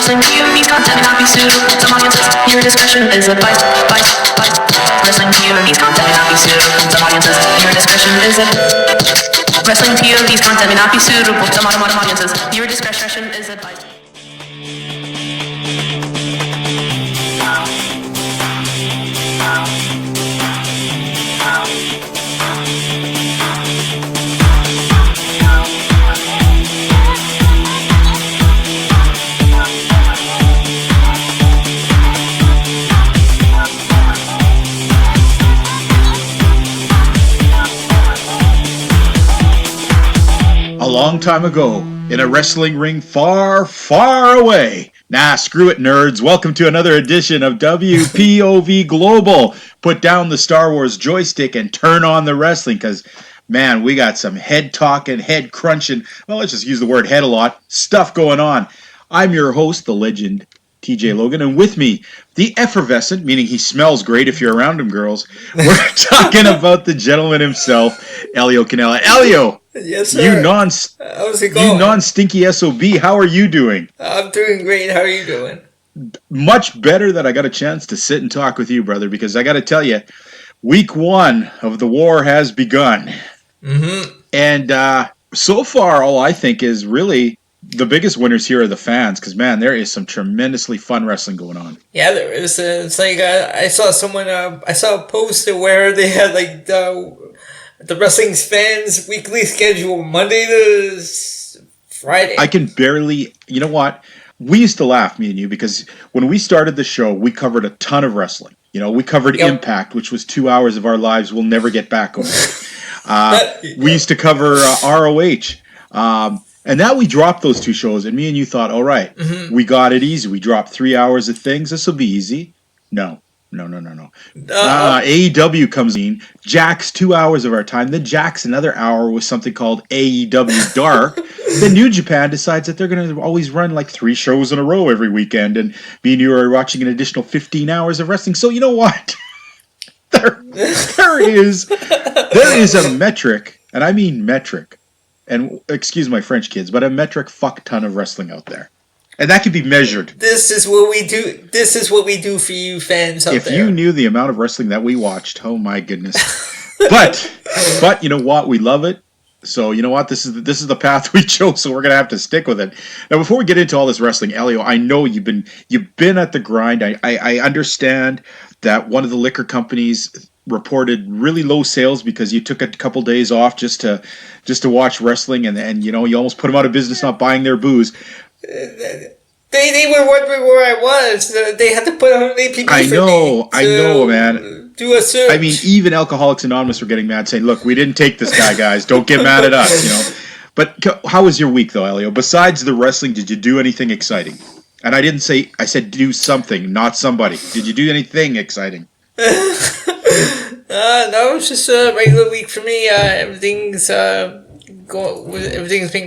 Wrestling POV's content may not be suitable to audiences. Your discretion is advised. Wrestling POV's content may not be suitable to audiences. Your discretion is advised. Wrestling POV's content may not be suitable to modern audiences. Your discretion is advised. A long time ago, in a wrestling ring far, far away. Nah, screw it, nerds. Welcome to another edition of WPOV Global. Put down the Star Wars joystick and turn on the wrestling, because, man, we got some head talking, head crunching, well, let's just use the word head a lot, stuff going on. I'm your host, the legend, TJ Logan, and with me, the effervescent, meaning he smells great if you're around him, girls. We're talking about the gentleman himself, Elio Canella. Elio! Yes, sir. How's it going? You non-stinky SOB, how are you doing? I'm doing great. How are you doing? Much better that I got a chance to sit and talk with you, brother, because I got to tell you, week one of the war has begun. Mm-hmm. And so far, all I think is really the biggest winners here are the fans, because, man, there is some tremendously fun wrestling going on. Yeah, there is. It's like I saw someone, I saw a poster where they had like the wrestling's fans weekly schedule Monday to Friday. I can barely, you know what? We used to laugh, me and you, because when we started the show, we covered a ton of wrestling. You know, we covered Impact, which was 2 hours of our lives we'll never get back over. We used to cover ROH. And now we dropped those two shows, and me and you thought, all right, we got it easy. We dropped 3 hours of things. This will be easy. No. AEW comes in, jacks 2 hours of our time, then jacks another hour with something called AEW Dark. Then New Japan decides that they're going to always run like 3 shows in a row every weekend, and me and you are watching an additional 15 hours of wrestling. So you know what? there is a metric, and I mean metric, and excuse my French kids, but a metric fuck ton of wrestling out there. And that can be measured. This is what we do. This is what we do for you fans out there. If you knew the amount of wrestling that we watched, oh my goodness. But you know what? We love it. So you know what? This is the path we chose. So we're gonna have to stick with it. Now, before we get into all this wrestling, Elio, I know you've been at the grind. I understand that one of the liquor companies reported really low sales because you took a couple days off just to watch wrestling, and you know you almost put them out of business not buying their booze. They were wondering where I was. They had to put on an APB I know, man. Do a search. I mean, even Alcoholics Anonymous were getting mad, saying, "Look, we didn't take this guy, guys. Don't get mad at us." You know. But how was your week, though, Elio? Besides the wrestling, did you do anything exciting? And I said do something, not somebody. Did you do anything exciting? No, it's just a regular week for me. Everything's been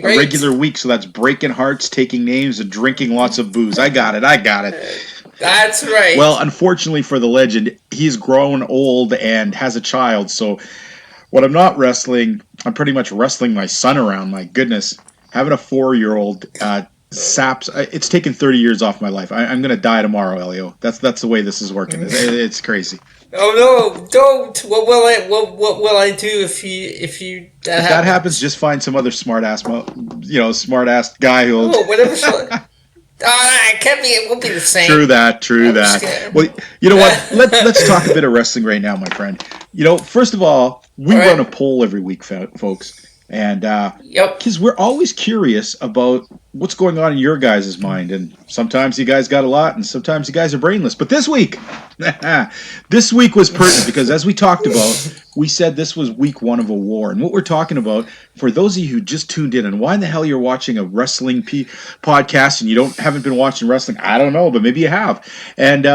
great. A regular week, so that's breaking hearts, taking names, and drinking lots of booze. I got it. That's right. Well, unfortunately for the legend, he's grown old and has a child, so when I'm not wrestling, I'm pretty much wrestling my son around. My goodness. Having a 4-year-old saps. It's taken 30 years off my life. I'm going to die tomorrow, Elio. That's the way this is working. It's crazy. Oh no! Don't. What will I do if that happens? Just find some other smart ass guy who'll. Oh, whatever. It can't be. It won't be the same. True that. Well, you know what? Let's talk a bit of wrestling right now, my friend. You know, first of all, we run a poll every week, folks. And because we're always curious about what's going on in your guys' mind, and sometimes you guys got a lot, and sometimes you guys are brainless. But this week was pertinent because, as we talked about, we said this was week one of a war, and what we're talking about for those of you who just tuned in, and why in the hell you're watching a wrestling podcast and you haven't been watching wrestling, I don't know, but maybe you have. And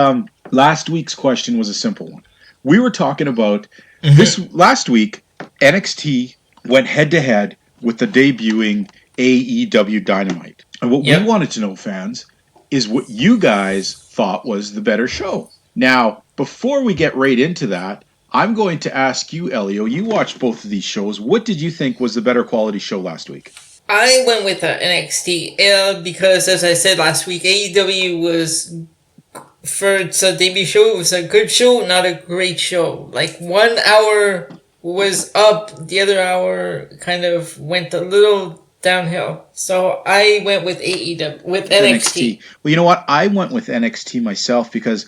last week's question was a simple one. We were talking about this last week. NXT went head-to-head with the debuting AEW Dynamite. And what we wanted to know, fans, is what you guys thought was the better show. Now, before we get right into that, I'm going to ask you, Elio, you watched both of these shows. What did you think was the better quality show last week? I went with NXT because, as I said last week, AEW was, for its debut show, it was a good show, not a great show. Like, 1 hour was up, the other hour kind of went a little downhill. So I went with AEW, with NXT. Well, you know what? I went with NXT myself because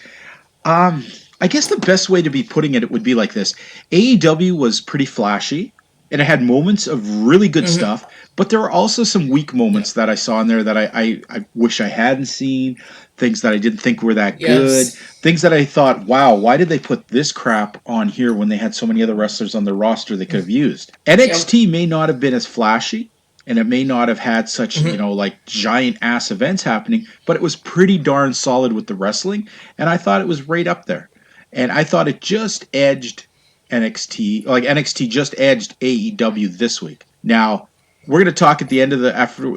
I guess the best way to be putting it would be like this. AEW was pretty flashy, and it had moments of really good stuff, but there were also some weak moments that I saw in there that I wish I hadn't seen, things that I didn't think were that good, things that I thought, wow, why did they put this crap on here when they had so many other wrestlers on their roster they could have used? NXT may not have been as flashy, and it may not have had such, like giant ass events happening, but it was pretty darn solid with the wrestling, and I thought it was right up there. And I thought it just edged NXT, like NXT just edged AEW this week. Now, we're going to talk at the end of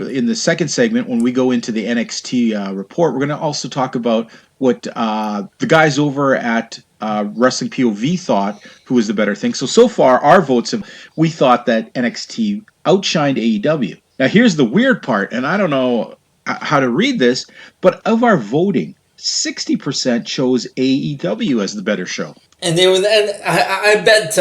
in the second segment when we go into the NXT report. We're going to also talk about what the guys over at Wrestling POV thought who was the better thing. So far, our votes we thought that NXT outshined AEW. Now, here's the weird part, and I don't know how to read this, but of our voting, 60% chose AEW as the better show. And I bet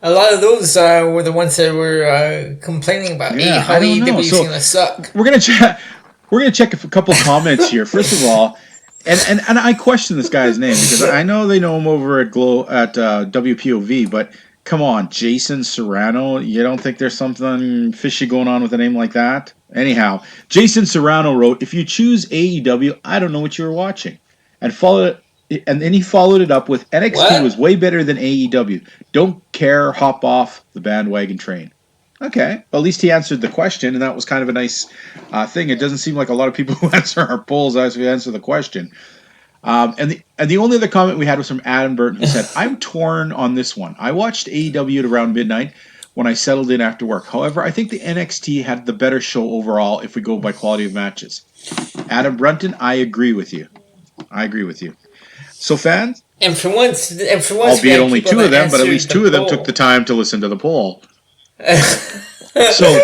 a lot of those were the ones that were complaining about how AEW is going to suck. We're gonna check a couple comments here. First of all, and I question this guy's name because I know they know him over at WPOV, but come on, Jason Serrano, you don't think there's something fishy going on with a name like that? Anyhow, Jason Serrano wrote, "If you choose AEW, I don't know what you were watching," and then he followed it up with NXT was way better than AEW. Don't care, hop off the bandwagon train. Okay, well, at least he answered the question, and that was kind of a nice thing. It doesn't seem like a lot of people who answer our polls actually answer the question. And the only other comment we had was from Adam Burton, who said, "I'm torn on this one. I watched AEW at around midnight when I settled in after work. However, I think the NXT had the better show overall if we go by quality of matches." Adam Brunton, I agree with you. So fans, and for once, albeit only two of them, but at least two of them took the time to listen to the poll. So,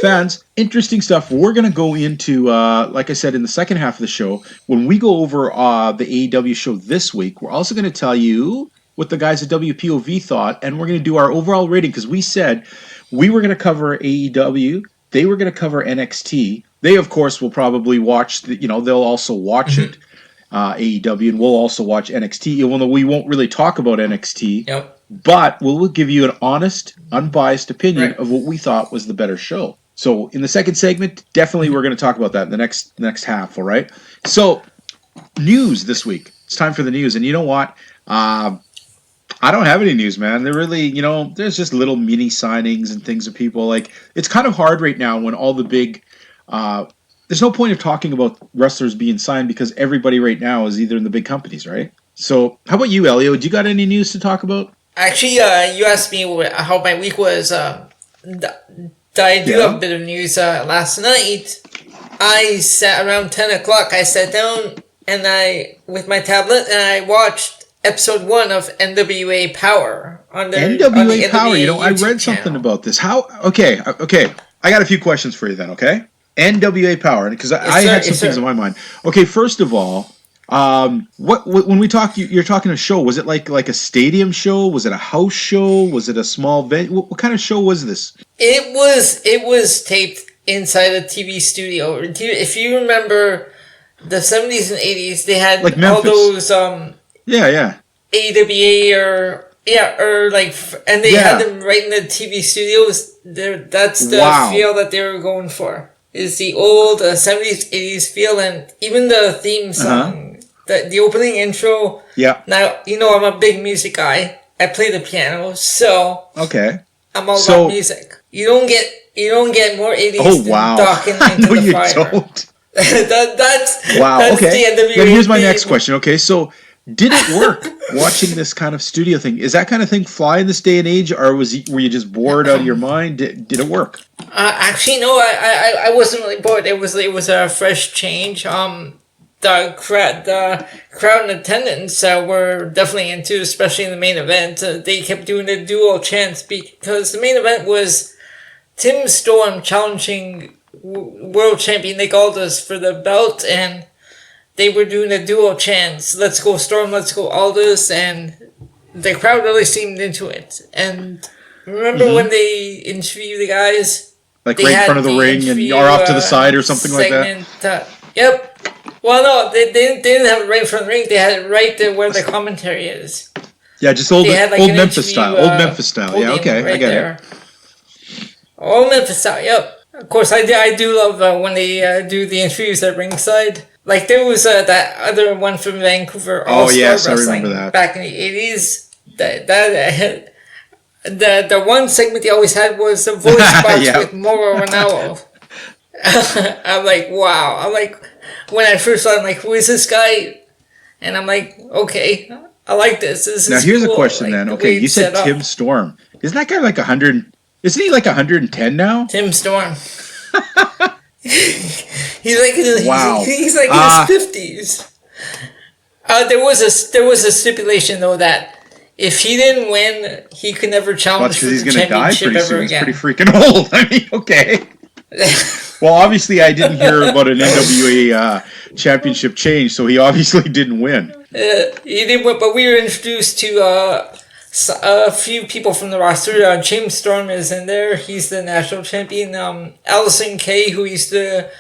fans, interesting stuff. We're going to go into, like I said, in the second half of the show, when we go over the AEW show this week, we're also going to tell you what the guys at WPOV thought, and we're going to do our overall rating, because we said we were going to cover AEW, they were going to cover NXT. They, of course, will probably watch, they'll also watch it. AEW, and we'll also watch NXT, even though we won't really talk about NXT, but we'll give you an honest, unbiased opinion of what we thought was the better show. So in the second segment, definitely we're going to talk about that in the next half, all right? So, news this week. It's time for the news, and you know what? I don't have any news, man. They're really, there's just little mini signings and things of people. Like, it's kind of hard right now when all the big... there's no point of talking about wrestlers being signed because everybody right now is either in the big companies, right? So, how about you, Elio? Do you got any news to talk about? Actually, you asked me how my week was. I do have a bit of news. Last night, I sat around 10 o'clock. I sat down with my tablet and I watched episode 1 of NWA Power on the NWA Power. YouTube I read something about this. Okay. I got a few questions for you then. Okay. NWA Power, because I had some things in my mind. Okay, first of all, when we talk, you're talking a show. Was it like a stadium show? Was it a house show? Was it a small venue? What kind of show was this? It was taped inside a TV studio. If you remember, the 70s and 80s, they had like all those AWA and they had them right in the TV studios. That's the feel that they were going for. Is the old 70s, 80s feel, and even the theme song, the opening intro. Yeah. Now, I'm a big music guy. I play the piano, so I'm all about music. You don't get more 80s than Docking into the Fire. Don't. that's okay. Then here's my next question. Okay, so did it work watching this kind of studio thing? Is that kind of thing fly in this day and age, or were you just bored out of your mind? Did it work? Actually, no. I wasn't really bored. It was a fresh change. The crowd in attendance were definitely into, especially in the main event. They kept doing the dual chants because the main event was Tim Storm challenging world champion Nick Aldis for the belt, and they were doing a duo chants, "Let's go Storm, let's go Aldis," and the crowd really seemed into it. And remember when they interviewed the guys? Like right in front of the ring and or off to the side or something segment, like that? Yep. Well, no, they didn't have it right in front of the ring. They had it right there where the commentary is. Yeah, just old Memphis style. Old Memphis style. Yeah, okay, I get it. Old Memphis style, yep. Of course, I do love when they do the interviews at ringside. Like, there was that other one from Vancouver, All-Star Wrestling, I remember that. Back in the 80s. The one segment they always had was a voice box with Mauro Ranallo. I'm like, wow. I'm like, when I first saw it, I'm like, who is this guy? And I'm like, okay, I like this. Now, here's a question then. Okay, you said Tim Storm. Isn't that guy like 100? Isn't he like 110 now? Tim Storm. He's like in his 50s. There was a stipulation though that if he didn't win, he could never challenge for the championship ever again. He's pretty freaking old. I mean, okay. Well, obviously, I didn't hear about an NWA championship change, so he obviously didn't win. He didn't win, but we were introduced to a few people from the roster. James Storm is in there. He's the national champion. Allison Kay, who used to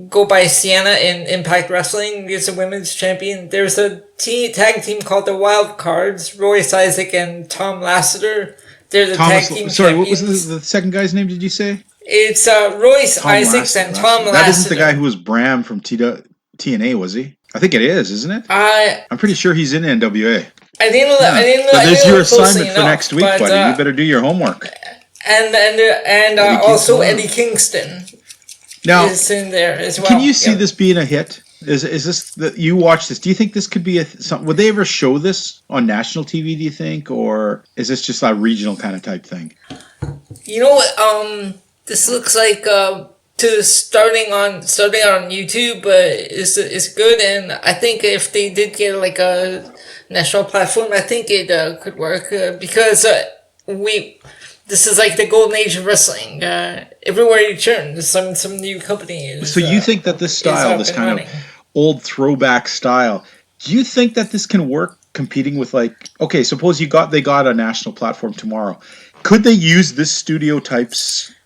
go by Sienna in Impact Wrestling, is a women's champion. There's a tag team called the Wild Cards. Royce Isaac and Tom Lassiter. They're the tag team Sorry, champions. What was the second guy's name, did you say? It's Royce Isaacs and Tom Lassiter. That isn't the guy who was Bram from TNA, was he? I think it is, isn't it? I'm pretty sure he's in NWA. I didn't know that. I didn't know. So there's your assignment for next week, buddy. You better do your homework. And also Eddie Kingston is in there as well. Can you see this being a hit? Is this that you watch this? Do you think this could be would they ever show this on national TV? Do you think, or is this just a regional kind of type thing? You know what? This looks like starting on YouTube is good, and I think if they did get like a national platform, I think it could work because this is like the golden age of wrestling. Everywhere you turn, there's some new companies. So you think that this style, this kind of old throwback style, do you think that this can work competing with okay, suppose they got a national platform tomorrow. Could they use this studio type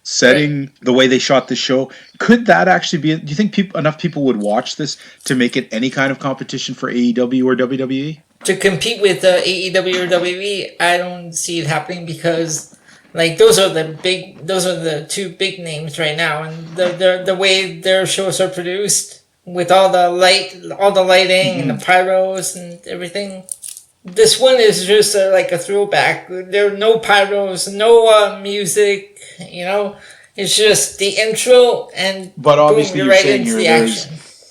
setting, the way they shot the show? Could that actually be? Do you think enough people would watch this to make it any kind of competition for AEW or WWE? To compete with AEW or WWE, I don't see it happening because those are the two big names right now, and the way their shows are produced with all the lighting and the pyros and everything. This one is just like a throwback. There are no pyros, no music. It's just the intro and. But obviously, you're saying here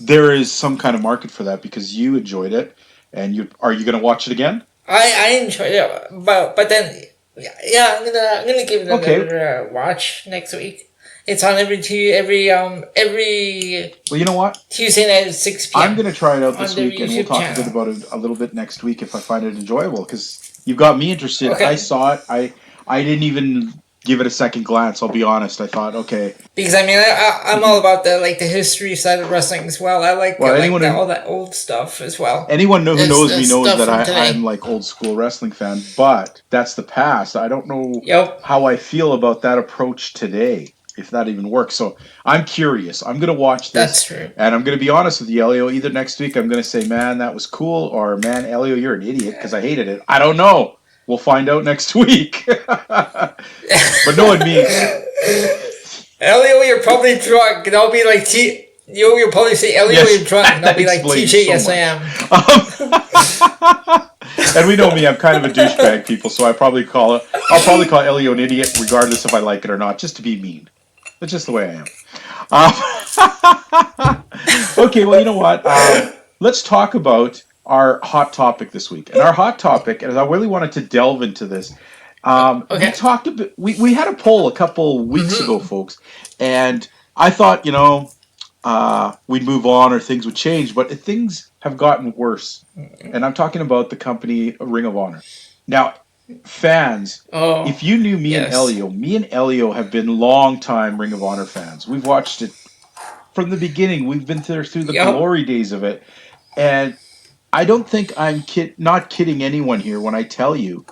there is some kind of market for that because you enjoyed it, and are you going to watch it again? I enjoyed it, but then I'm gonna give it another watch next week. It's on every. Well, you know what? Tuesday night at 6 p.m. I'm going to try it out this week, and we'll talk a bit about it a little bit next week if I find it enjoyable, because you've got me interested. Okay. I saw it. I didn't even give it a second glance, I'll be honest. I thought, okay. Because, I'm all about the history side of wrestling as well. I like all that old stuff as well. Anyone who knows me knows that I'm old school wrestling fan, but that's the past. I don't know how I feel about that approach today, if that even works. So I'm curious. I'm going to watch this. That's true. And I'm going to be honest with you, Elio. Either next week I'm going to say, man, that was cool, or man, Elio, you're an idiot because I hated it. I don't know. We'll find out next week. But knowing me... Elio, you're probably drunk. And I'll be like, you'll probably say, Elio, you're drunk. And I'll be like, TJ, yes, I am. And we know me, I'm kind of a douchebag, people, so I'll probably call Elio an idiot regardless if I like it or not, just to be mean. That's just the way I am. Okay, well, you know what? Let's talk about our hot topic this week. And our hot topic, and I really wanted to delve into this, we talked a bit, we had a poll a couple weeks ago, folks, and I thought, we'd move on or things would change, but things have gotten worse. And I'm talking about the company Ring of Honor. Now, fans, Oh, if you knew yes. Me and Elio have been long time Ring of Honor fans. We've watched it from the beginning. We've been through the Yep. glory days of it. And I don't think I'm not kidding anyone here when I tell you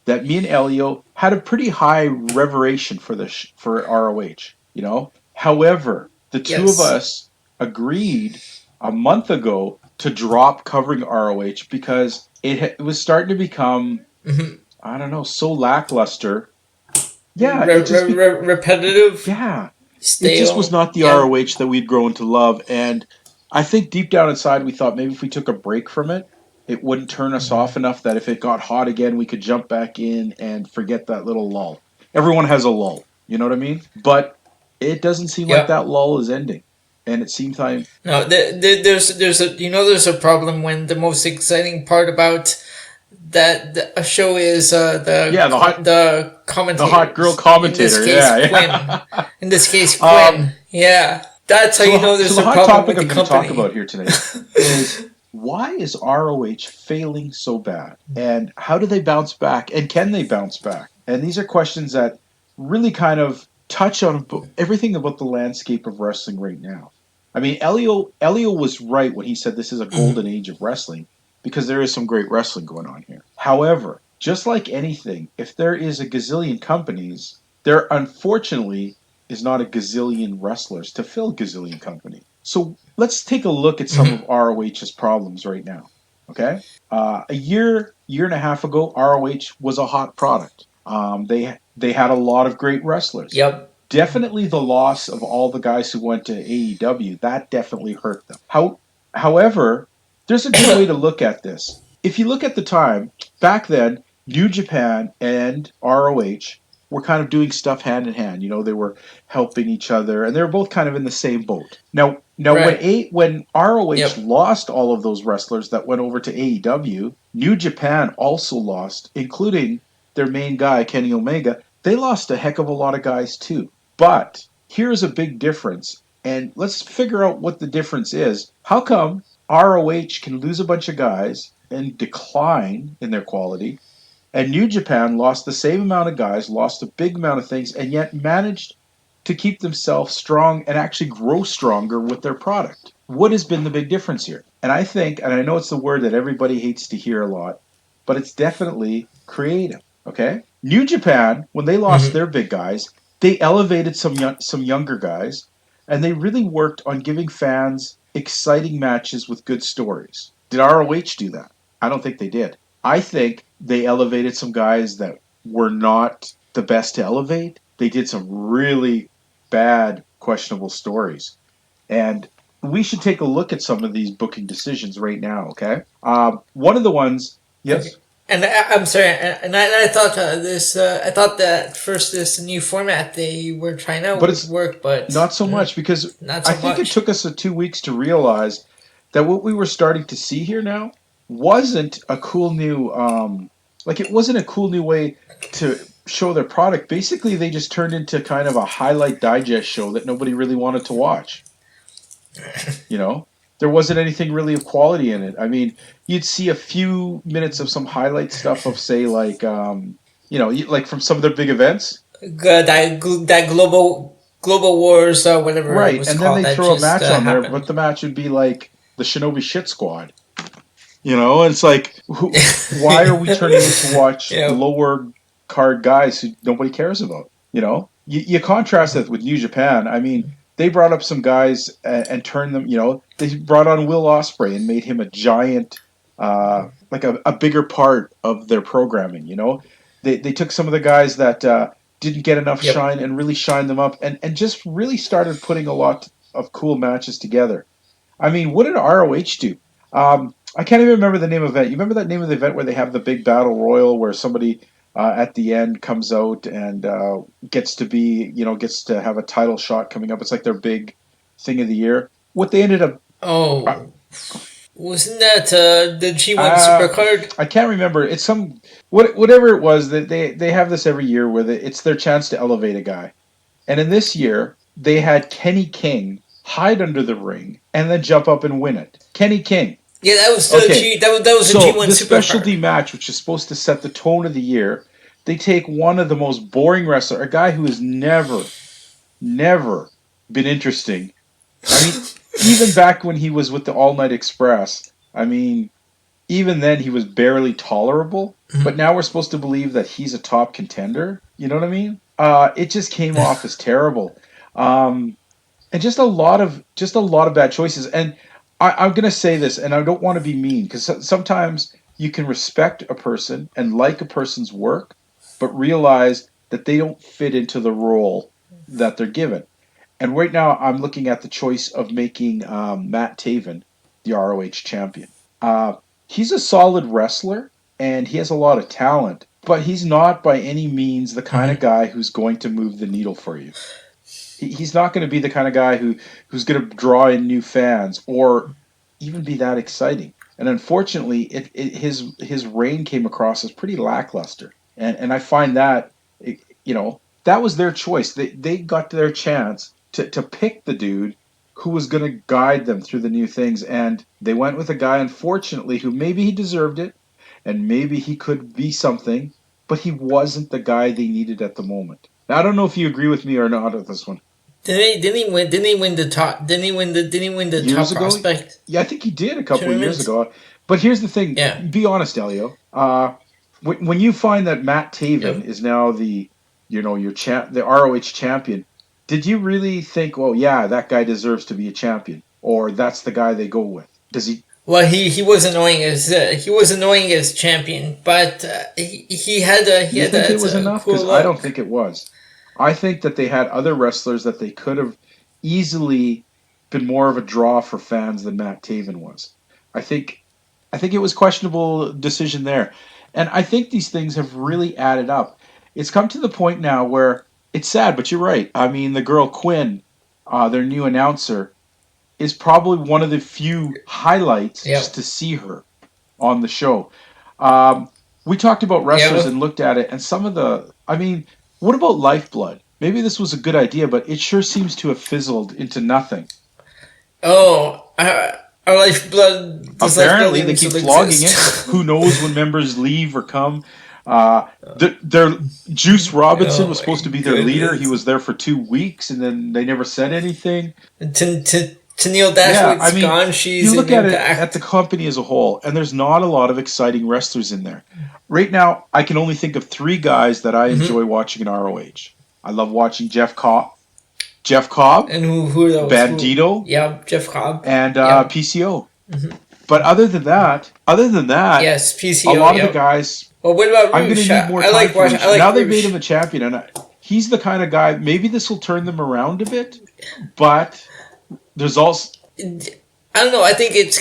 that me and Elio had a pretty high reveration for for ROH, you know? However, the two of Yes. us agreed a month ago to drop covering ROH because it was starting to become, Mm-hmm. I don't know, so lackluster. Yeah, it just Repetitive. yeah, it just was Stale. not the Yep. ROH that we'd grown to love. And I think deep down inside, we thought maybe if we took a break from it, it wouldn't turn us off enough that if it got hot again, we could jump back in and forget that little lull. Everyone has a lull, you know what I mean? But it doesn't seem like Yep. that lull is ending. And it seems time. No, there's a there's a problem when the most exciting part about a show is Yeah, the the hot girl commentators. In this commentator. case, Yeah, Quinn. yeah. In this case, um, Quinn. Yeah, that's how you know so there's the a hot problem topic with the I'm going to talk about company. here today is why is ROH failing so bad? And how do they bounce back? And can they bounce back? And these are questions that really kind of touch on everything about the landscape of wrestling right now. I mean, Elio was right when he said this is a golden age of wrestling because there is some great wrestling going on here. However, just like anything, if there is a gazillion companies, there unfortunately is not a gazillion wrestlers to fill gazillion company. So let's take a look at some of ROH's problems right now. Okay, a year and a half ago, ROH was a hot product. They had a lot of great wrestlers. Yep. Definitely the loss of all the guys who went to AEW that definitely hurt them. However, there's a good way to look at this. If you look at the time back then, New Japan and ROH were kind of doing stuff hand in hand. You know, they were helping each other, and they were both kind of in the same boat. Now Right. when ROH Yep. lost all of those wrestlers that went over to AEW, New Japan also lost, including their main guy Kenny Omega. They lost a heck of a lot of guys too. But here's a big difference, and let's figure out what the difference is. How come ROH can lose a bunch of guys and decline in their quality, and New Japan lost the same amount of guys, lost a big amount of things, and yet managed to keep themselves strong and actually grow stronger with their product? What has been the big difference here? And I think, and I know it's the word that everybody hates to hear a lot, but it's definitely creative. Okay, New Japan, when they lost their big guys, they elevated some younger guys, and they really worked on giving fans exciting matches with good stories. Did ROH do that? I don't think they did. I think they elevated some guys that were not the best to elevate. They did some really bad, questionable stories. And we should take a look at some of these booking decisions right now, okay? One of the ones, Okay. yes? And I'm sorry, I thought I thought that first this new format they were trying out But would it's work, but not so much because not I so think it much. took us 2 weeks to realize that what we were starting to see here now wasn't a cool new, like it wasn't a cool new way to show their product. Basically, they just turned into kind of a highlight digest show that nobody really wanted to watch. You know, there wasn't anything really of quality in it. I mean, you'd see a few minutes of some highlight stuff of, say, like, like from some of their big events. That global wars whatever it Right, was and then called they that throw a just match on there, but happened. the match would be like the Shinobi Shit Squad. You know, and it's like, why are we turning in to watch Yeah. lower card guys who nobody cares about? You know, you contrast that with New Japan. I mean, they brought up some guys and turned them. You know, they brought on Will Ospreay and made him a giant, like a bigger part of their programming. You know, they took some of the guys that didn't get enough Yep. shine and really shined them up, and just really started putting a lot of cool matches together. I mean, what did ROH do? I can't even remember the name of it. You remember that name of the event where they have the big battle royal where somebody at the end comes out and gets to be, gets to have a title shot coming up. It's like their big thing of the year. What they ended up, uh, Oh, wasn't that the G1 uh, Supercard? I can't remember. It's whatever it was that they have this every year where it's their chance to elevate a guy. And in this year, they had Kenny King hide under the ring and then jump up and win it. Kenny King. Yeah, that was the Okay, G. That was the so G1 this specialty Supercard. match, which is supposed to set the tone of the year, they take one of the most boring wrestlers, a guy who has never been interesting. I mean, even back when he was with the All Night Express, I mean, even then he was barely tolerable. But now we're supposed to believe that he's a top contender. You know what I mean? It just came off as terrible, and just a lot of bad choices. And I'm gonna say this, and I don't want to be mean, because sometimes you can respect a person and like a person's work, but realize that they don't fit into the role that they're given. And right now, I'm looking at the choice of making Matt Taven the ROH champion. He's a solid wrestler, and he has a lot of talent, but he's not by any means the kind of guy who's going to move the needle for you. He's not going to be the kind of guy who's going to draw in new fans or even be that exciting. And unfortunately, his reign came across as pretty lackluster. And I find that, that was their choice. They got their chance to pick the dude who was going to guide them through the new things. And they went with a guy, unfortunately, who maybe he deserved it, and maybe he could be something, but he wasn't the guy they needed at the moment. Now, I don't know if you agree with me or not on this one. Didn't he win the top? Didn't he win the years top ago? prospect? Yeah, I think he did a couple of years ago. But here's the thing. Yeah. Be honest, Elio. When you find that Matt Taven is now the ROH champion, did you really think, well, yeah, that guy deserves to be a champion, or that's the guy they go with? Does he? Well, he was annoying as champion, but he had a he had. You think it was enough? Because I don't think it was. I think that they had other wrestlers that they could have easily been more of a draw for fans than Matt Taven was. I think it was questionable decision there. And I think these things have really added up. It's come to the point now where it's sad, but you're right. I mean, the girl Quinn, their new announcer, is probably one of the few highlights just to see her on the show. We talked about wrestlers and looked at it, and some of the, what about Lifeblood? Maybe this was a good idea, but it sure seems to have fizzled into nothing. Oh, our Lifeblood... Apparently, they keep flogging it. Who knows when members leave or come. Their Juice Robinson was supposed to be their leader. He was there for 2 weeks, and then they never said anything. Tenille Dashwood's gone. She's you look at the company as a whole, and there's not a lot of exciting wrestlers in there. Right now, I can only think of 3 guys that I enjoy watching in ROH. I love watching Jeff Cobb. And who are those? Bandito. Yeah, Jeff Cobb. And PCO. Mm-hmm. But other than that, yes, PCO. A lot of the guys. Well, what about Rouge? I'm going to need more time. Now they made him a champion, and he's the kind of guy. Maybe this will turn them around a bit, but there's also. I don't know. I think it's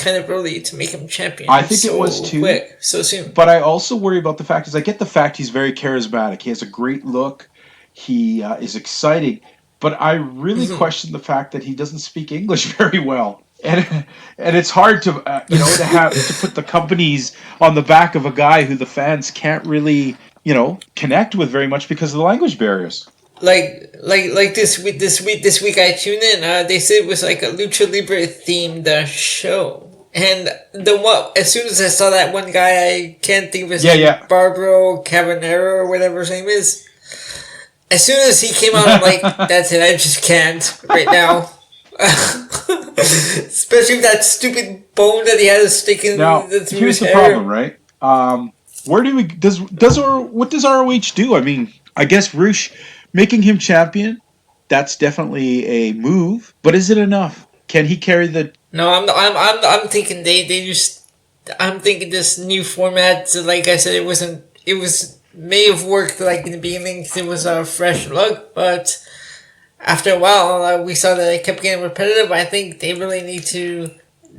kind of early to make him champion. I think it was too quick, so soon. But I also worry about the fact I get the fact he's very charismatic. He has a great look. He is exciting, but I really question the fact that he doesn't speak English very well. And it's hard to to put the companies on the back of a guy who the fans can't really connect with very much because of the language barriers. Like this week I tuned in. They said it was like a Lucha Libre themed show, and as soon as I saw that one guy, I can't think of his name, Barbaro Cabanero or whatever his name is. As soon as he came out, I'm like, that's it. I just can't right now. Especially with that stupid bone that he had sticking through his hair. Here's the problem, right? What does ROH do? I mean, I guess Rouge making him champion, that's definitely a move, but is it enough? Can he carry the? No, I'm thinking I'm thinking this new format. Like I said, it may have worked like in the beginning because it was a fresh look, but after a while, we saw that it kept getting repetitive. I think they really need to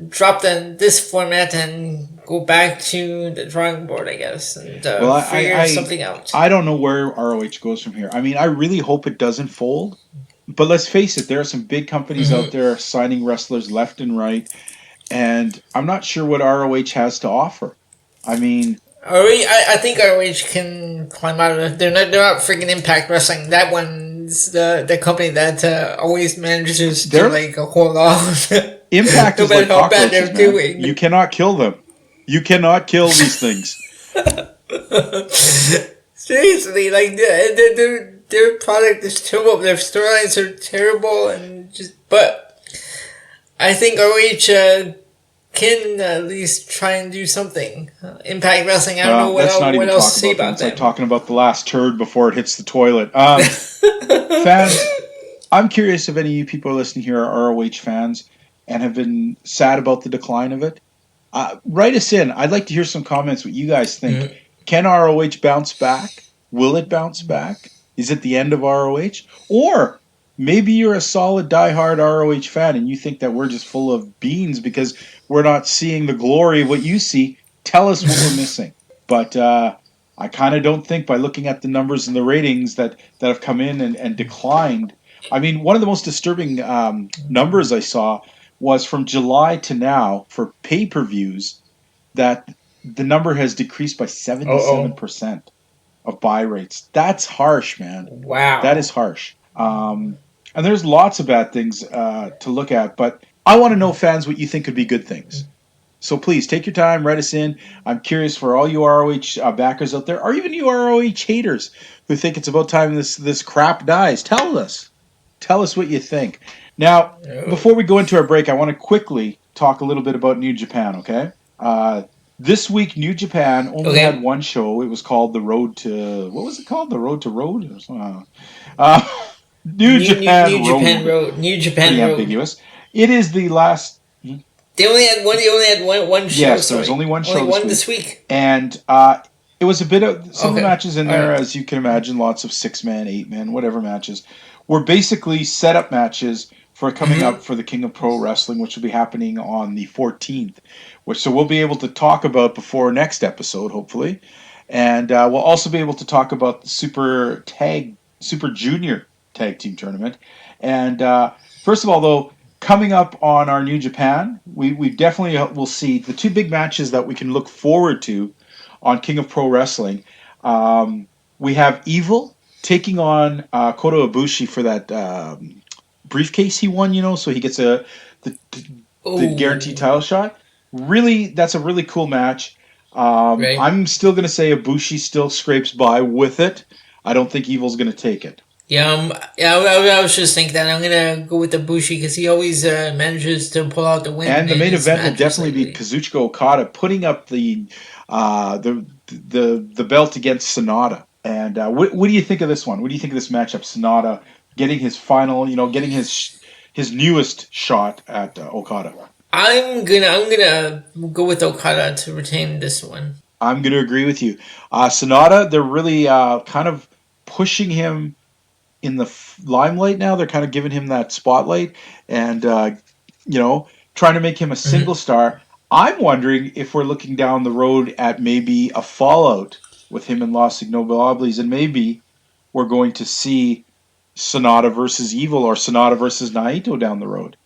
drop this format and go back to the drawing board, I guess, and figure something out. I don't know where ROH goes from here. I mean, I really hope it doesn't fold. But let's face it, there are some big companies out there signing wrestlers left and right, and I'm not sure what ROH has to offer. I mean... I think ROH can climb out of it. They're not freaking Impact Wrestling. That one's the company that always manages to hold off. Impact is like cockroaches, man. Doing. You cannot kill them. You cannot kill these things. Seriously, like their product is terrible. Their storylines are terrible, and but I think ROH can at least try and do something. Impact Wrestling, I don't know what else to say about that. It's like talking about the last turd before it hits the toilet. Fans, I'm curious if any of you people are listening here are ROH fans and have been sad about the decline of it. Write us in. I'd like to hear some comments what you guys think. Mm-hmm. Can ROH bounce back? Will it bounce back? Is it the end of ROH? Or maybe you're a solid diehard ROH fan and you think that we're just full of beans because we're not seeing the glory of what you see. Tell us what we're missing. But I kind of don't think by looking at the numbers and the ratings that have come in and declined. I mean, one of the most disturbing numbers I saw was from July to now for pay-per-views that the number has decreased by 77% of buy rates. That's harsh, man. Wow. That is harsh. And there's lots of bad things to look at, but I want to know, fans, what you think could be good things. So please, take your time, write us in. I'm curious for all you ROH backers out there, or even you ROH haters who think it's about time this crap dies. Tell us. Tell us what you think. Now, before we go into our break, I want to quickly talk a little bit about New Japan, okay? This week, New Japan only had one show. It was called The Road to... What was it called? The Road to Road? Or something? New Japan Road. New Japan Pretty Road. ambiguous. It is the last... They only had one show. Yes, there was only one show this week. And it was a bit of... Some of the matches in there, as you can imagine, lots of 6-man, 8-man, whatever matches, were basically setup matches for coming up for the King of Pro Wrestling, which will be happening on the 14th, so we'll be able to talk about before next episode, hopefully. And we'll also be able to talk about the Super Junior Tag Team Tournament. And first of all, though, coming up on our New Japan, we definitely will see the two big matches that we can look forward to on King of Pro Wrestling. We have Evil taking on Kota Ibushi for that briefcase he won, so he gets the guaranteed title shot. Really, that's a really cool match. Right. I'm still going to say Ibushi still scrapes by with it. I don't think Evil's going to take it. Yeah, I was just thinking that I'm going to go with Ibushi because he always manages to pull out the win. And the main event will definitely be Kazuchika Okada putting up the belt against Sonata. And what do you think of this one? What do you think of this matchup? Sonata getting his final, getting his newest shot at Okada. I'm gonna go with Okada to retain this one. I'm gonna agree with you. Sonata, they're really kind of pushing him in the limelight now. They're kind of giving him that spotlight and trying to make him a single star. I'm wondering if we're looking down the road at maybe a fallout with him and Los Ignobles, and maybe we're going to see Sonata versus Evil or Sonata versus Naito down the road.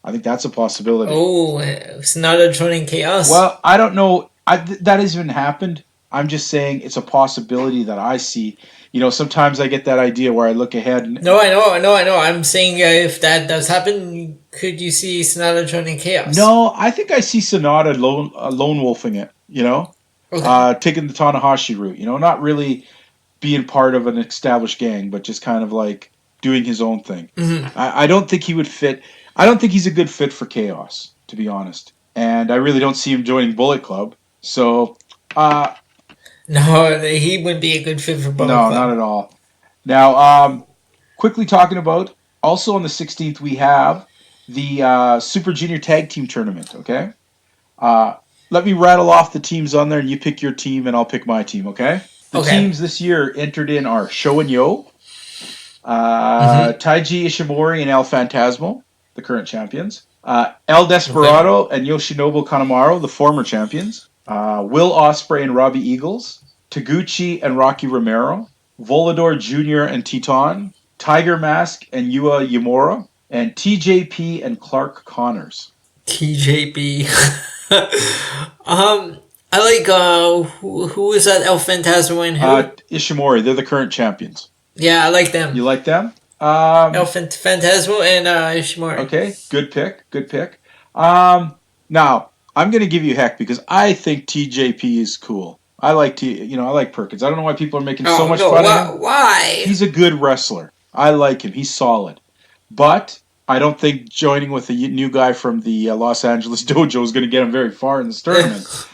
I think that's a possibility. Oh, Sonata joining Chaos. Well, I don't know. That hasn't even happened. I'm just saying it's a possibility that I see. Sometimes I get that idea where I look ahead. No, I know. I'm saying if that does happen, could you see Sonata joining Chaos? No, I think I see Sonata lone wolfing it, taking the Tanahashi route, not really being part of an established gang, but just kind of like doing his own thing. Mm-hmm. I don't think he would fit. I don't think he's a good fit for Chaos, to be honest. And I really don't see him joining Bullet Club. So, no, he wouldn't be a good fit for Bullet Club. No, not at all. Now, quickly talking about, also on the 16th, we have the Super Junior Tag Team Tournament, okay? Let me rattle off the teams on there, and you pick your team, and I'll pick my team, okay? The teams this year entered in are Sho and Yo, Taiji Ishimori and El Phantasmo, the current champions. El Desperado and Yoshinobu Kanemaru, the former champions. Will Ospreay and Robbie Eagles. Taguchi and Rocky Romero. Volador Jr. and Teton. Tiger Mask and Yua Yamura. And TJP and Clark Connors. TJP. I like, who is that? El Phantasmo and who? Ishimori. They're the current champions. Yeah, I like them. You like them? El Phantasmo and Ishimori. Okay, good pick. Now, I'm going to give you heck because I think TJP is cool. I like Perkins. I don't know why people are making so much fun of him. Why? He's a good wrestler. I like him. He's solid. But I don't think joining with the new guy from the Los Angeles dojo is going to get him very far in this tournament.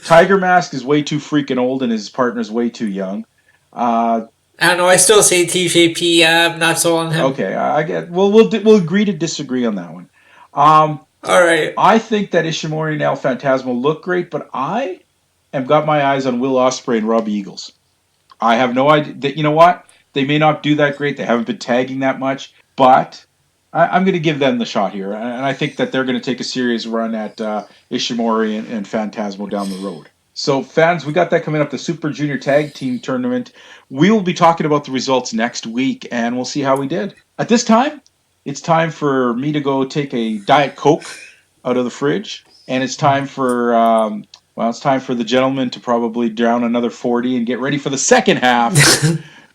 Tiger Mask is way too freaking old and his partner's way too young. I don't know. I still say TJP. I'm not so on him. Okay, I get. Well, we'll agree to disagree on that one. All right. I think that Ishimori and El Phantasmo look great, but I have got my eyes on Will Ospreay and Robbie Eagles. I have no idea. You know what? They may not do that great. They haven't been tagging that much, but I'm going to give them the shot here, and I think that they're going to take a serious run at Ishimori and Phantasmo down the road. So, fans, we got that coming up, the Super Junior Tag Team Tournament. We will be talking about the results next week, and we'll see how we did. At this time, it's time for me to go take a Diet Coke out of the fridge, and it's time for it's time for the gentleman to probably drown another 40 and get ready for the second half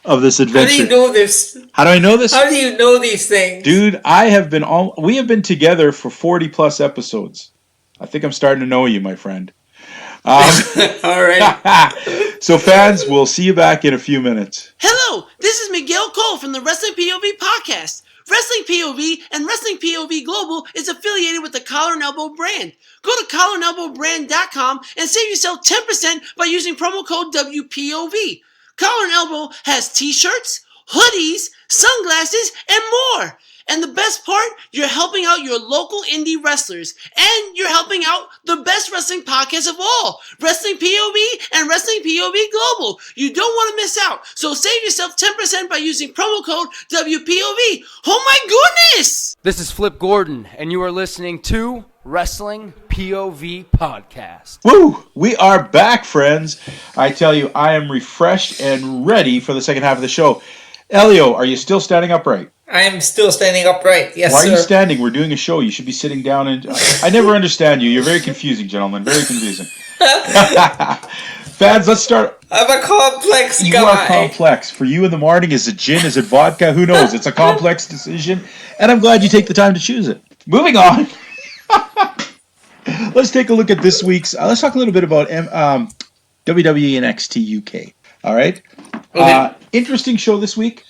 of this adventure. How do you know this? How do I know this? How do you know these things? Dude, we have been together for 40 plus episodes. I think I'm starting to know you, my friend. All right. So, fans, we'll see you back in a few minutes. Hello, this is Miguel Cole from the Wrestling POV podcast. Wrestling POV and Wrestling POV Global is affiliated with the Collar and Elbow brand. Go to collarandelbowbrand.com and save yourself 10% by using promo code WPOV. Collar and Elbow has t-shirts, hoodies, sunglasses, and more. And the best part, you're helping out your local indie wrestlers. And you're helping out the best wrestling podcast of all, Wrestling POV and Wrestling POV Global. You don't want to miss out. So save yourself 10% by using promo code WPOV. Oh my goodness! This is Flip Gordon, and you are listening to Wrestling POV Podcast. Woo! We are back, friends. I tell you, I am refreshed and ready for the second half of the show. Elio, are you still standing upright? I am still standing upright. Yes, Why sir. are you standing? We're doing a show. You should be sitting down. And I never understand you. You're very confusing, gentlemen. Very confusing. Fans, let's start. I'm a complex guy. You are complex. For you in the morning, is it gin? Is it vodka? Who knows? It's a complex decision, and I'm glad you take the time to choose it. Moving on. Let's take a look at this week's. Let's talk a little bit about WWE NXT UK. All right. Okay. Interesting show this week.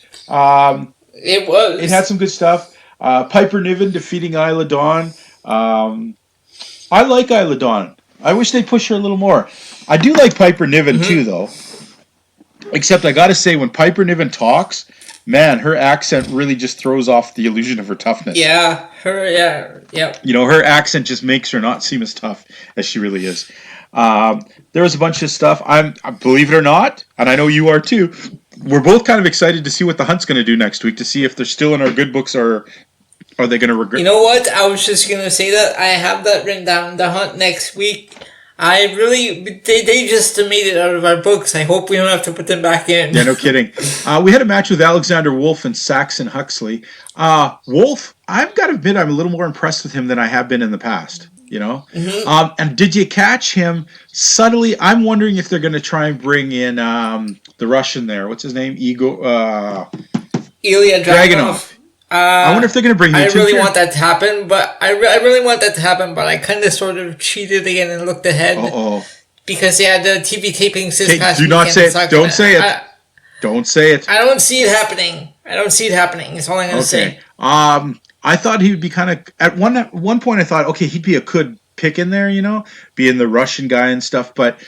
It was. It had some good stuff. Piper Niven defeating Isla Dawn. I like Isla Dawn. I wish they'd push her a little more. I do like Piper Niven too, though. Except I got to say, when Piper Niven talks, man, her accent really just throws off the illusion of her toughness. Yeah. You know, her accent just makes her not seem as tough as she really is. There was a bunch of stuff. Believe it or not, and I know you are too, we're both kind of excited to see what the Hunt's going to do next week, to see if they're still in our good books or are they going to regret. You know what? I was just going to say that. I have that written down. The Hunt next week. They just made it out of our books. I hope we don't have to put them back in. Yeah, no kidding. We had a match with Alexander Wolf and Saxon Huxley. Wolf, I've got to admit, I'm a little more impressed with him than I have been in the past. You know? Mm-hmm. And did you catch him subtly? I'm wondering if they're going to try and bring in the Russian there. What's his name? Ilya Dragunov. I wonder if they're going to bring him. I really want that to happen, but I really want that to happen. But I kind of sort of cheated again and looked ahead because they had the TV tapings this past weekend. Do not say it. Don't say it. Don't say it. I don't see it happening. That's all I'm going to say. I thought he would be kind of at one point. I thought, okay, he'd be a good pick in there, you know, being the Russian guy and stuff. But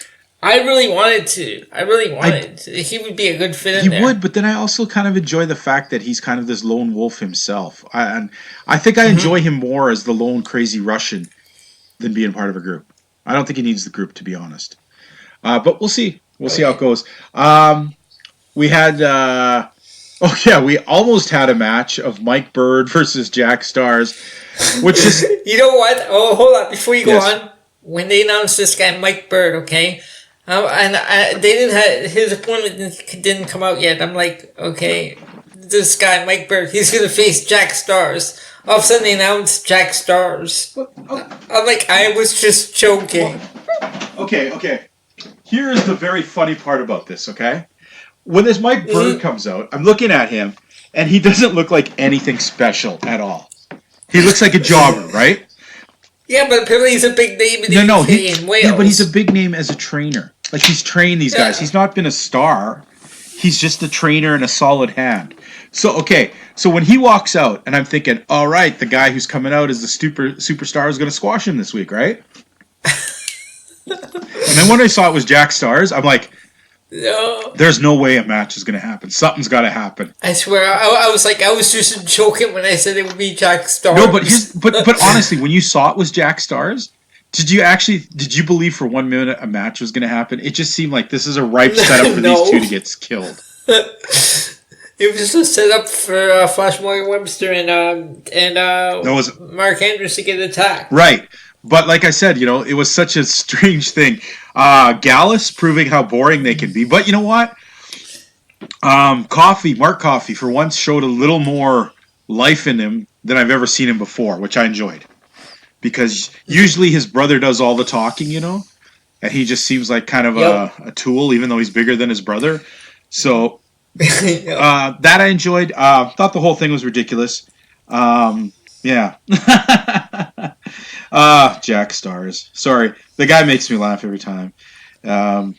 I really wanted to. He would be a good fit in there. He would, but then I also kind of enjoy the fact that he's kind of this lone wolf himself. And I think I enjoy him more as the lone crazy Russian than being part of a group. I don't think he needs the group, to be honest. But we'll see. We'll see how it goes. We had. We almost had a match of Mike Bird versus Jack Stars, which is... You know what? Oh, hold on. Before you go on, when they announced this guy, Mike Bird, okay, they didn't have... His opponent didn't come out yet. I'm like, okay, this guy, Mike Bird, he's going to face Jack Stars. All of a sudden, they announced Jack Stars. I'm like, I was just joking. Okay. Here is the very funny part about this, okay? When this Mike Bird comes out, I'm looking at him, and he doesn't look like anything special at all. He looks like a jobber, right? Yeah, but apparently he's a big name in the UK and Wales. Yeah, but he's a big name as a trainer. Like, he's trained these guys. He's not been a star. He's just a trainer and a solid hand. So, okay. So when he walks out, and I'm thinking, all right, the guy who's coming out as the superstar is going to squash him this week, right? And then when I saw it was Jack Stars, I'm like, no. There's no way a match is going to happen. Something's got to happen. I swear, I was just joking when I said it would be Jack Stars. No, but honestly, when you saw it was Jack Stars, did you believe for 1 minute a match was going to happen? It just seemed like this is a ripe setup for these two to get killed. It was just a setup for Flash Morgan Webster and Mark Andrews to get attacked. Right. But like I said, it was such a strange thing. Gallus proving how boring they can be. But you know what? Mark Coffey, for once showed a little more life in him than I've ever seen him before, which I enjoyed. Because usually his brother does all the talking, and he just seems like kind of a tool, even though he's bigger than his brother. So that I enjoyed. Thought the whole thing was ridiculous. Yeah. Jack Stars. Sorry. The guy makes me laugh every time. And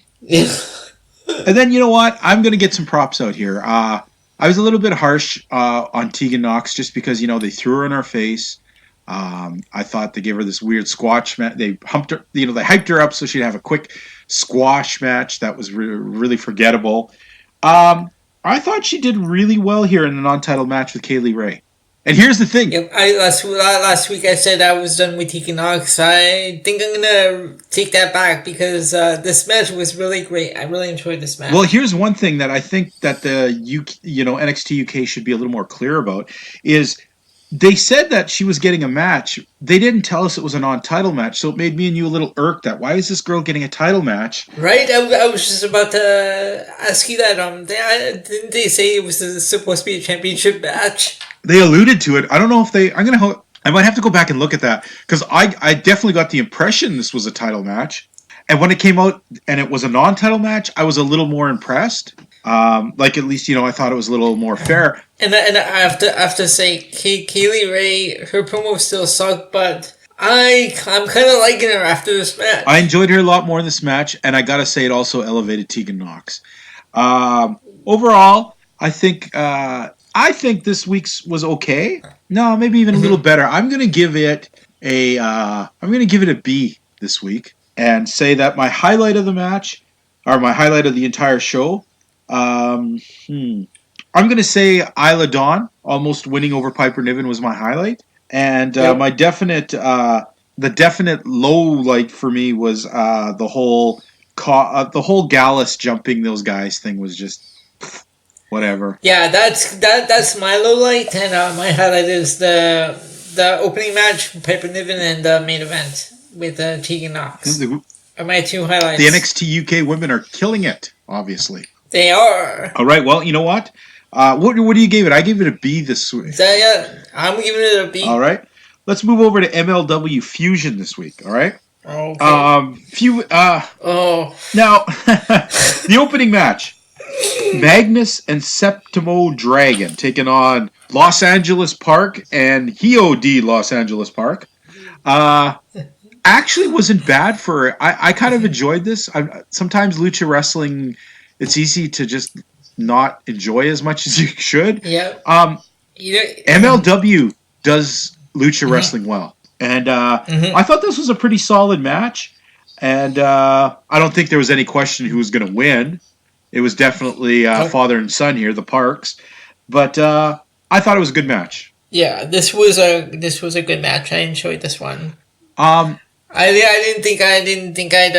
then, you know what? I'm going to get some props out here. I was a little bit harsh on Tegan Knox just because, they threw her in our face. I thought they gave her this weird squash match. They humped her, they hyped her up so she'd have a quick squash match that was really forgettable. I thought she did really well here in the non-title match with Kaylee Ray. And here's the thing. Yep, last week I said I was done with Tegan Knox. I think I'm going to take that back because this match was really great. I really enjoyed this match. Well, here's one thing that I think that the NXT UK should be a little more clear about is they said that she was getting a match. They didn't tell us it was a non-title match, so it made me and you a little irked that why is this girl getting a title match? Right? I was just about to ask you that. Didn't they say it was supposed to be a championship match? They alluded to it. I don't know if they... I might have to go back and look at that because I definitely got the impression this was a title match. And when it came out and it was a non-title match, I was a little more impressed. At least, I thought it was a little more fair. And I have to say, Kaylee Ray, her promo still sucked, but I'm kind of liking her after this match. I enjoyed her a lot more in this match, and I gotta say it also elevated Tegan Knox. Overall, I think this week's was okay. No, maybe even a little better. I'm gonna give it a B this week, and say that my highlight of the match, or my highlight of the entire show. I'm going to say Isla Dawn almost winning over Piper Niven was my highlight, and my definite low light for me was the whole Gallus jumping those guys thing was just whatever. Yeah, that's my low light, and my highlight is the opening match, Piper Niven, and the main event with Tegan Knox. Are my two highlights. The NXT UK women are killing it, obviously. They are. All right. Well, you know what? What do you give it? I gave it a B this week. I'm giving it a B. All right. Let's move over to MLW Fusion this week. All right. Okay. Now, the opening match: Magnus and Septimo Dragon taking on Los Angeles Park and HOD Los Angeles Park. Actually, wasn't bad for. I kind of enjoyed this. Sometimes lucha wrestling. It's easy to just not enjoy as much as you should. Yeah. MLW does lucha wrestling well. And I thought this was a pretty solid match. And I don't think there was any question who was going to win. It was definitely father and son here, the Parks. But I thought it was a good match. Yeah, this was a good match. I enjoyed this one. I didn't think I'd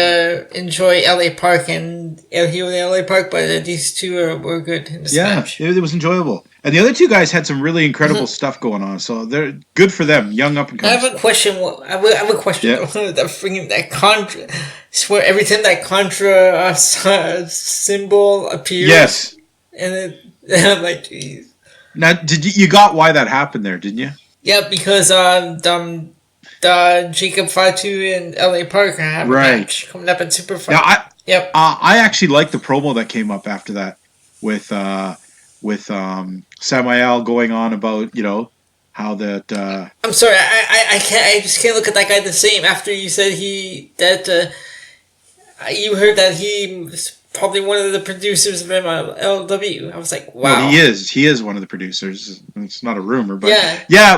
enjoy LA Park and El Hijo de LA Park, but these two were good in this match. Yeah, it was enjoyable. And the other two guys had some really incredible stuff going on, so they're good for them, young up and coming. I have a question. I have a question. Yeah. that Contra. I swear, every time that Contra symbol appears, yes, and I'm like, jeez. Now, you got why that happened there, didn't you? Yeah, because Jacob Fatu and LA Park have a match coming up in Super Fight. Yeah, I actually liked the promo that came up after that with Samael going on about how that. I'm sorry, I just can't look at that guy the same after you said you heard that he was probably one of the producers of MLW. I was like, wow. Well, he is. He is one of the producers. It's not a rumor, but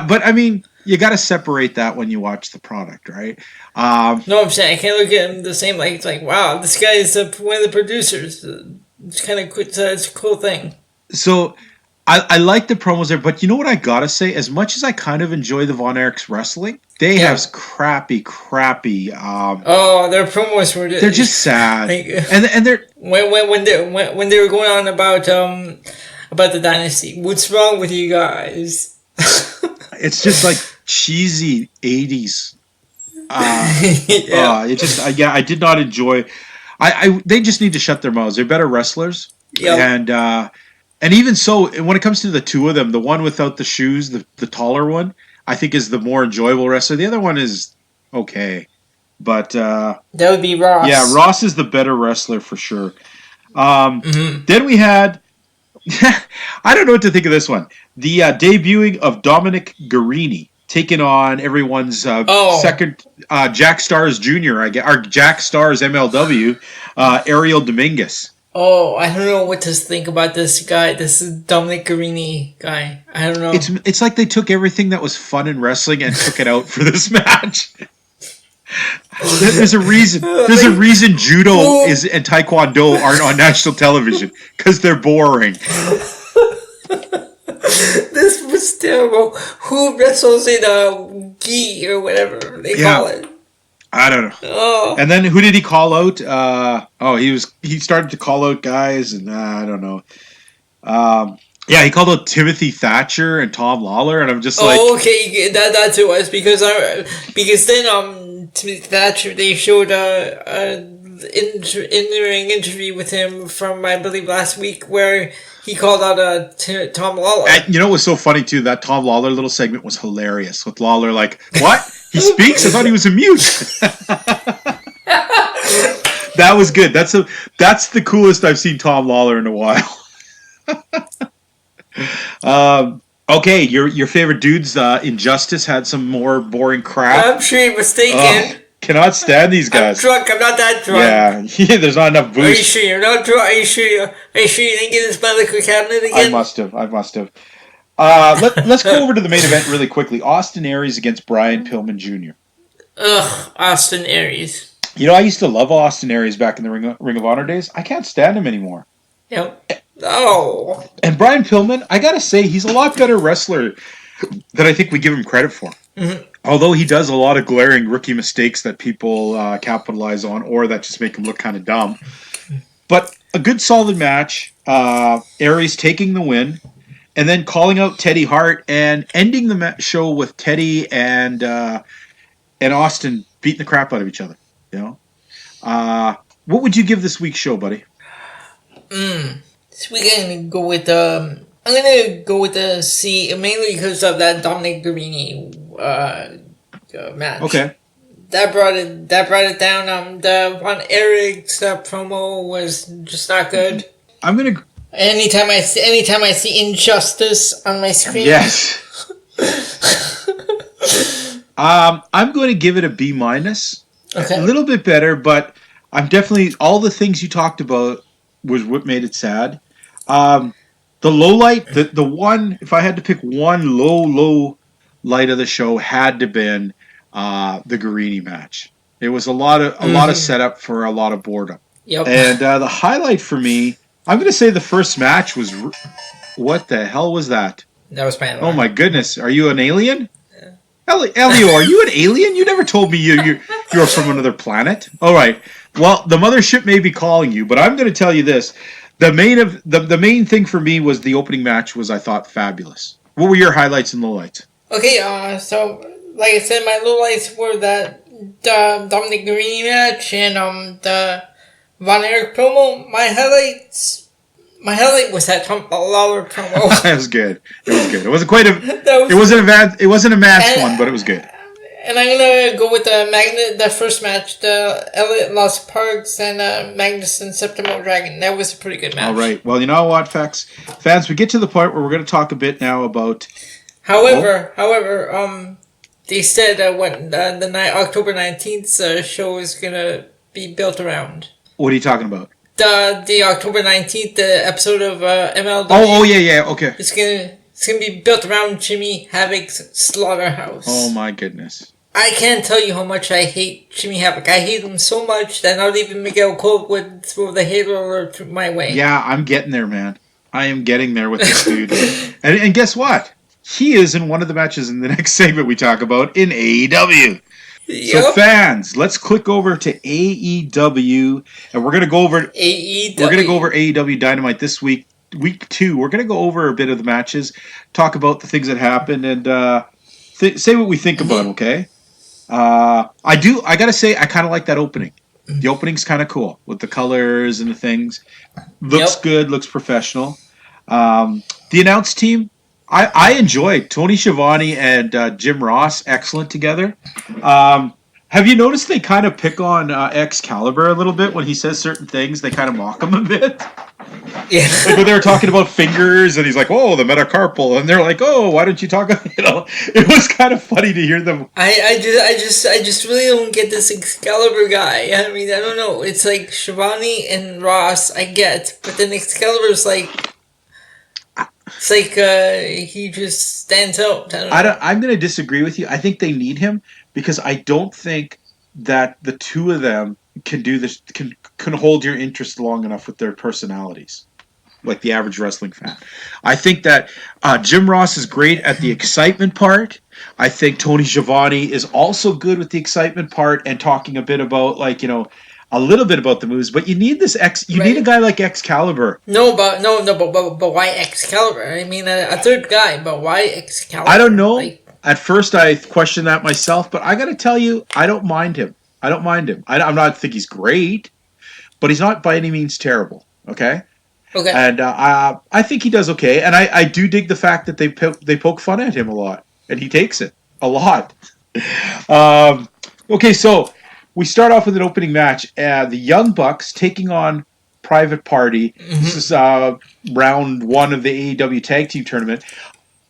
but I mean, you got to separate that when you watch the product, right? No, I'm saying I can't look at him the same. Like, it's like, wow, this guy is one of the producers. It's kind of it's a cool thing. So I like the promos there, but you know what I gotta say? As much as I kind of enjoy the Von Erichs wrestling, they have crappy. Their promos were they're just sad, like, and they're when they were going on about the dynasty. What's wrong with you guys? It's just like cheesy 80s. I did not enjoy. They just need to shut their mouths. They're better wrestlers, and even so, when it comes to the two of them, the one without the shoes, the taller one, I think is the more enjoyable wrestler. The other one is okay, but that would be Ross. Yeah, Ross is the better wrestler for sure. Then we had. I don't know what to think of this one. The debuting of Dominic Guarini taking on everyone's second Jack Stars Jr. Or Jack Stars MLW, Ariel Dominguez. Oh, I don't know what to think about this guy. This is Dominic Guarini guy. I don't know. It's like they took everything that was fun in wrestling and took it out for this match. There's a reason. There's a reason judo and taekwondo aren't on national television because they're boring. This was terrible. Who wrestles in a gi or whatever they call it? I don't know. Oh. And then who did he call out? He started to call out guys, and I don't know. He called out Timothy Thatcher and Tom Lawler, and I'm just like, okay, that's it was because then Timothy Thatcher, they showed in-ring interview with him from I believe last week where he called out Tom Lawler. And you know what was so funny too? That Tom Lawler little segment was hilarious with Lawler like, what? He speaks? I thought he was a mute. That was good. That's the coolest I've seen Tom Lawler in a while. Okay, your favorite dudes, Injustice, had some more boring crap. I'm sure you're mistaken. Cannot stand these guys. I'm drunk. I'm not that drunk. Yeah, there's not enough booze. Are you sure you're not drunk? Are you sure you didn't get this by liquor cabinet again? I must have. Let's go over to the main event really quickly. Austin Aries against Brian Pillman Jr. Ugh, Austin Aries. You know, I used to love Austin Aries back in the Ring of Honor days. I can't stand him anymore. Yep. Oh. And Brian Pillman, I gotta say, he's a lot better wrestler than I think we give him credit for. Mm-hmm. Although he does a lot of glaring rookie mistakes that people capitalize on or that just make him look kind of dumb. But a good solid match. Aries taking the win. And then calling out Teddy Hart and ending the show with Teddy and Austin beating the crap out of each other. You know, what would you give this week's show, buddy? This week I'm gonna go with the C mainly because of that Dominic Guarini match. Okay. That brought it down. The Von Erichs promo was just not good. I'm gonna. Anytime I see Injustice on my screen. Yes. I'm going to give it a B-. Okay. A little bit better, but I'm definitely all the things you talked about was what made it sad. The low light, the one, if I had to pick one low light of the show, had to been the Guarini match. It was a lot of setup for a lot of boredom. Yep. And the highlight for me, I'm going to say the first match was... What the hell was that? That was Panama. Oh my goodness. Are you an alien? Yeah. Elio, are you an alien? You never told me you're from another planet. All right. Well, the mothership may be calling you, but I'm going to tell you this. The main thing for me was the opening match was, I thought, fabulous. What were your highlights and lowlights? Okay, so, like I said, my lowlights were the Dominic Guarini match and the Von Erich promo. My highlight was that Tom Lawler promo. It was good. It wasn't quite it wasn't a match one, but it was good. And I'm gonna go with the first match, the Elliot Lost Parks and Magnus and Septimo Dragon. That was a pretty good match. All right. Well, you know what, fans, we get to the point where we're going to talk a bit now about. However, they said when the October 19th show is gonna be built around. What are you talking about? The October 19th, the episode of MLW. Oh, yeah, okay. It's gonna be built around Jimmy Havoc's slaughterhouse. Oh my goodness. I can't tell you how much I hate Jimmy Havoc. I hate him so much that not even Miguel Cole would throw the hate alert my way. Yeah, I'm getting there, man. I am getting there with this dude. and guess what? He is in one of the matches in the next segment we talk about in AEW. Yep. So fans, let's click over to AEW, and we're gonna go over AEW. We're gonna go over AEW Dynamite this week, week 2. We're gonna go over a bit of the matches, talk about the things that happened, and say what we think about them. Okay. I gotta say, I kind of like that opening. The opening's kind of cool with the colors and the things. Looks good. Looks professional. The announce team. I enjoy Tony Schiavone and Jim Ross. Excellent together. Have you noticed they kind of pick on Excalibur a little bit when he says certain things? They kind of mock him a bit. Yeah. Like when they were talking about fingers, and he's like, "Oh, the metacarpal," and they're like, "Oh, why don't you talk?" It was kind of funny to hear them. I just really don't get this Excalibur guy. I mean, I don't know. It's like Schiavone and Ross, I get, but then Excalibur's like. It's like he just stands out. I'm going to disagree with you. I think they need him because I don't think that the two of them can do this. Can hold your interest long enough with their personalities, like the average wrestling fan. I think that Jim Ross is great at the excitement part. I think Tony Schiavone is also good with the excitement part and talking a bit about a little bit about the moves, but you need this need a guy like Excalibur. But why Excalibur? I mean, a third guy, but why Excalibur? I don't know. At first, I questioned that myself, but I got to tell you, I don't mind him. I'm not think he's great, but he's not by any means terrible. Okay. Okay. And I think he does okay, and I do dig the fact that they poke fun at him a lot, and he takes it a lot. Okay, so. We start off with an opening match. The Young Bucks taking on Private Party. Mm-hmm. This is round 1 of the AEW Tag Team Tournament.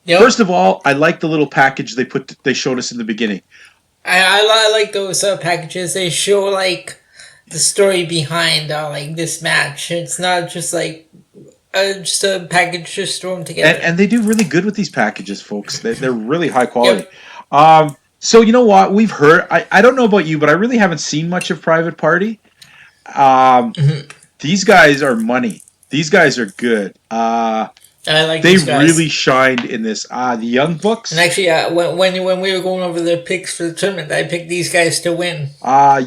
Yep. First of all, I like the little package they showed us in the beginning. I like those packages. They show like the story behind like this match. It's not just like just a package just thrown together. And they do really good with these packages, folks. They're really high quality. Yep. So you know what? We've heard. I don't know about you, but I really haven't seen much of Private Party. These guys are money. These guys are good. I like they these guys. Really shined in this. The Young Bucks. And actually, when we were going over the picks for the tournament, I picked these guys to win.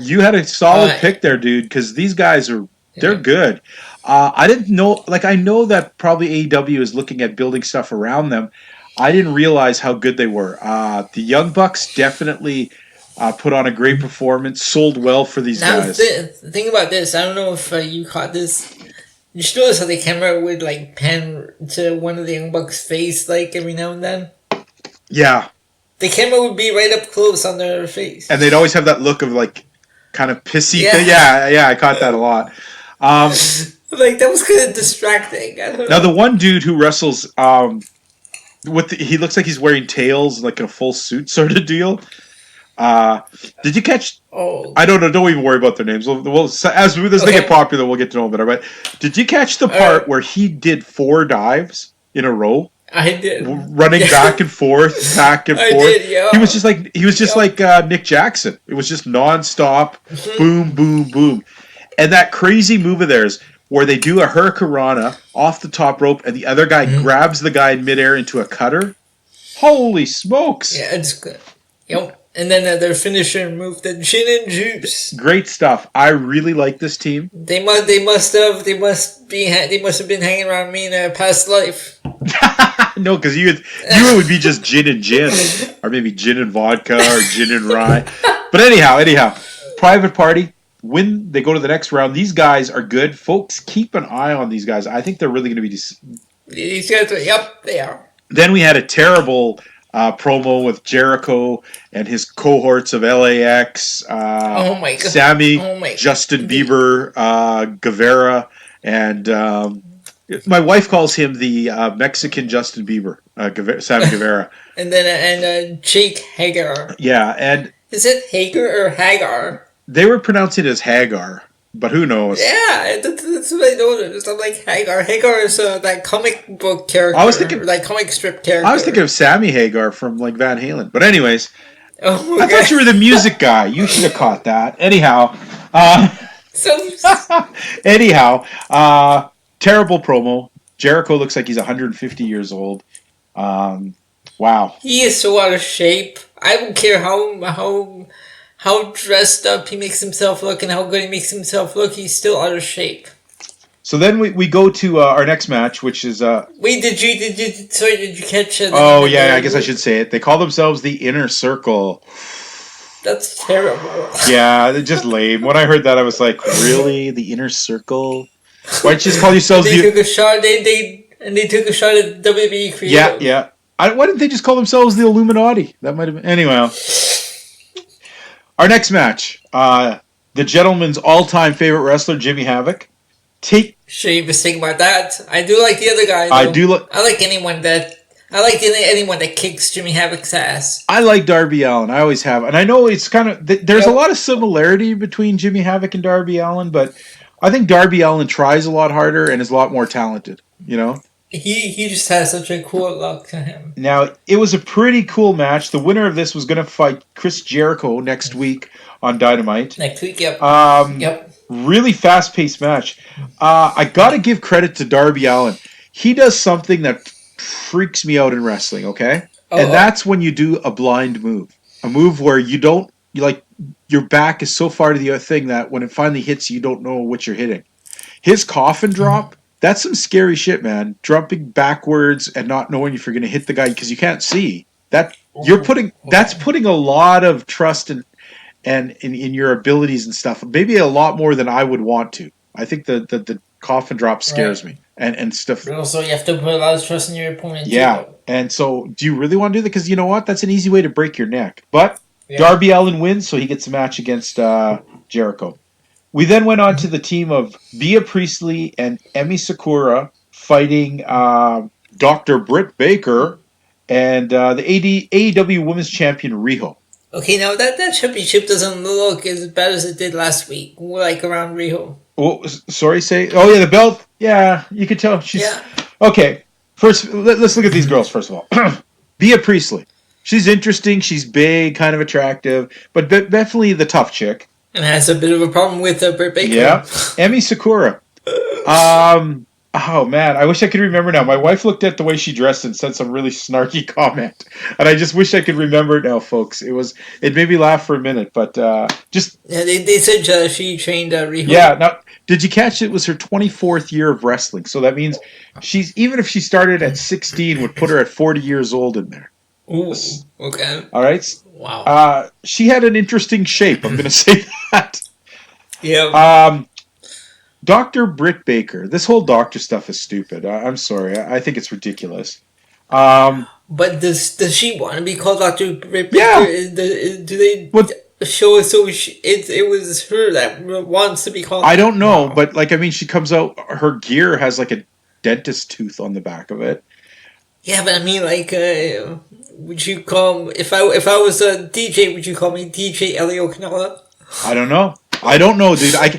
You had a solid pick there, dude, because these guys they're good. I didn't know. I know that probably AEW is looking at building stuff around them. I didn't realize how good they were. The Young Bucks definitely put on a great performance, sold well for these guys. The thing about this, I don't know if you caught this. You should notice how the camera would pan to one of the Young Bucks' face every now and then. Yeah. The camera would be right up close on their face. And they'd always have that look of kind of pissy. Yeah, I caught that a lot. That was kind of distracting. I don't know. Now the one dude who wrestles he looks like he's wearing tails, like in a full suit sort of deal. Did you catch? Oh, I don't know. Don't even worry about their names. We'll as they get popular, we'll get to know them better. But did you catch the part where he did 4 dives in a row? I did. Running back and forth, back and forth. I did, yeah. He was just like Nick Jackson. It was just nonstop, boom, boom, boom, and that crazy move of theirs. Where they do a hurricanrana off the top rope and the other guy grabs the guy in midair into a cutter. Holy smokes! Yeah, it's good. Yep. And then their finisher move, the gin and juice. Great stuff. I really like this team. They must have been hanging around me in a past life. No, because you would be just gin and gin, or maybe gin and vodka, or gin and rye. But anyhow, Private Party. When they go to the next round, these guys are good. Folks, keep an eye on these guys. I think they're really going to be... These guys they are. Then we had a terrible promo with Jericho and his cohorts of LAX, Sammy, Justin Bieber, Guevara, and my wife calls him the Mexican Justin Bieber, Sammy Guevara. and Jake Hager. Yeah, and... Is it Hager or Hagar? They were pronouncing it as Hagar, but who knows? Yeah, that's what I noticed. I'm like, Hagar. Hagar is that comic book character. I was thinking, that comic strip character. I was thinking of Sammy Hagar from like Van Halen. But anyways, oh, I thought you were the music guy. You should have caught that. Anyhow, terrible promo. Jericho looks like he's 150 years old. Wow. He is so out of shape. I don't care how dressed up he makes himself look and how good he makes himself look. He's still out of shape. So then we go to our next match, which is Wait, did you catch it? Oh yeah, I guess I should say it. They call themselves the Inner Circle. That's terrible. Yeah, they're just lame. When I heard that, I was like, really, the Inner Circle? Why don't you just call yourselves they took a shot. They took a shot at WWE Creative. Yeah. Why didn't they just call themselves the Illuminati? That might have been anyway. Our next match, the gentleman's all-time favorite wrestler, Jimmy Havoc. Should you just think about that? I do like the other guy. Though. I like anyone that kicks Jimmy Havoc's ass. I like Darby Allin. I always have, and I know it's kind of there's a lot of similarity between Jimmy Havoc and Darby Allin, but I think Darby Allin tries a lot harder and is a lot more talented. You know. He just has such a cool look to him. Now, it was a pretty cool match. The winner of this was going to fight Chris Jericho next week on Dynamite. Next week, yep. Yep. Really fast-paced match. I got to give credit to Darby Allin. He does something that freaks me out in wrestling, okay? And that's when you do a blind move. A move where your back is so far to the other thing that when it finally hits you don't know what you're hitting. His coffin drop... That's some scary shit, man. Jumping backwards and not knowing if you're going to hit the guy because you can't see. That's putting a lot of trust in your abilities and stuff. Maybe a lot more than I would want to. I think the coffin drop scares me and stuff. But also, you have to put a lot of trust in your opponent. Yeah, too. And so do you really want to do that? Because you know what? That's an easy way to break your neck. But Darby Allin wins, so he gets a match against Jericho. We then went on to the team of Bea Priestley and Emi Sakura fighting Dr. Britt Baker and the AEW Women's Champion Riho. Okay, now that championship doesn't look as bad as it did last week, like around Riho. Oh, sorry, say. Oh yeah, the belt. Yeah, you could tell she's okay. First, let's look at these girls. First of all, Bea Priestley. She's interesting. She's big, kind of attractive, but definitely the tough chick. And has a bit of a problem with Britt Baker. Yeah. Emi Sakura. Oh, man. I wish I could remember now. My wife looked at the way she dressed and said some really snarky comment. And I just wish I could remember it now, folks. It made me laugh for a minute, but just... Yeah, they said she trained Riho. Yeah. Now, did you catch it was her 24th year of wrestling? So that means even if she started at 16, would put her at 40 years old in there. Ooh, okay. All right. Wow. She had an interesting shape. I'm going to say that. Yeah. Dr. Britt Baker. This whole doctor stuff is stupid. I'm sorry. I think it's ridiculous. But does she want to be called Dr. Britt Baker? Yeah. Do they show it so it was her that wants to be called? I don't know, but she comes out. Her gear has like a dentist tooth on the back of it. Yeah, but I mean, would you call if I was a DJ? Would you call me DJ Elio Canella? I don't know, dude. I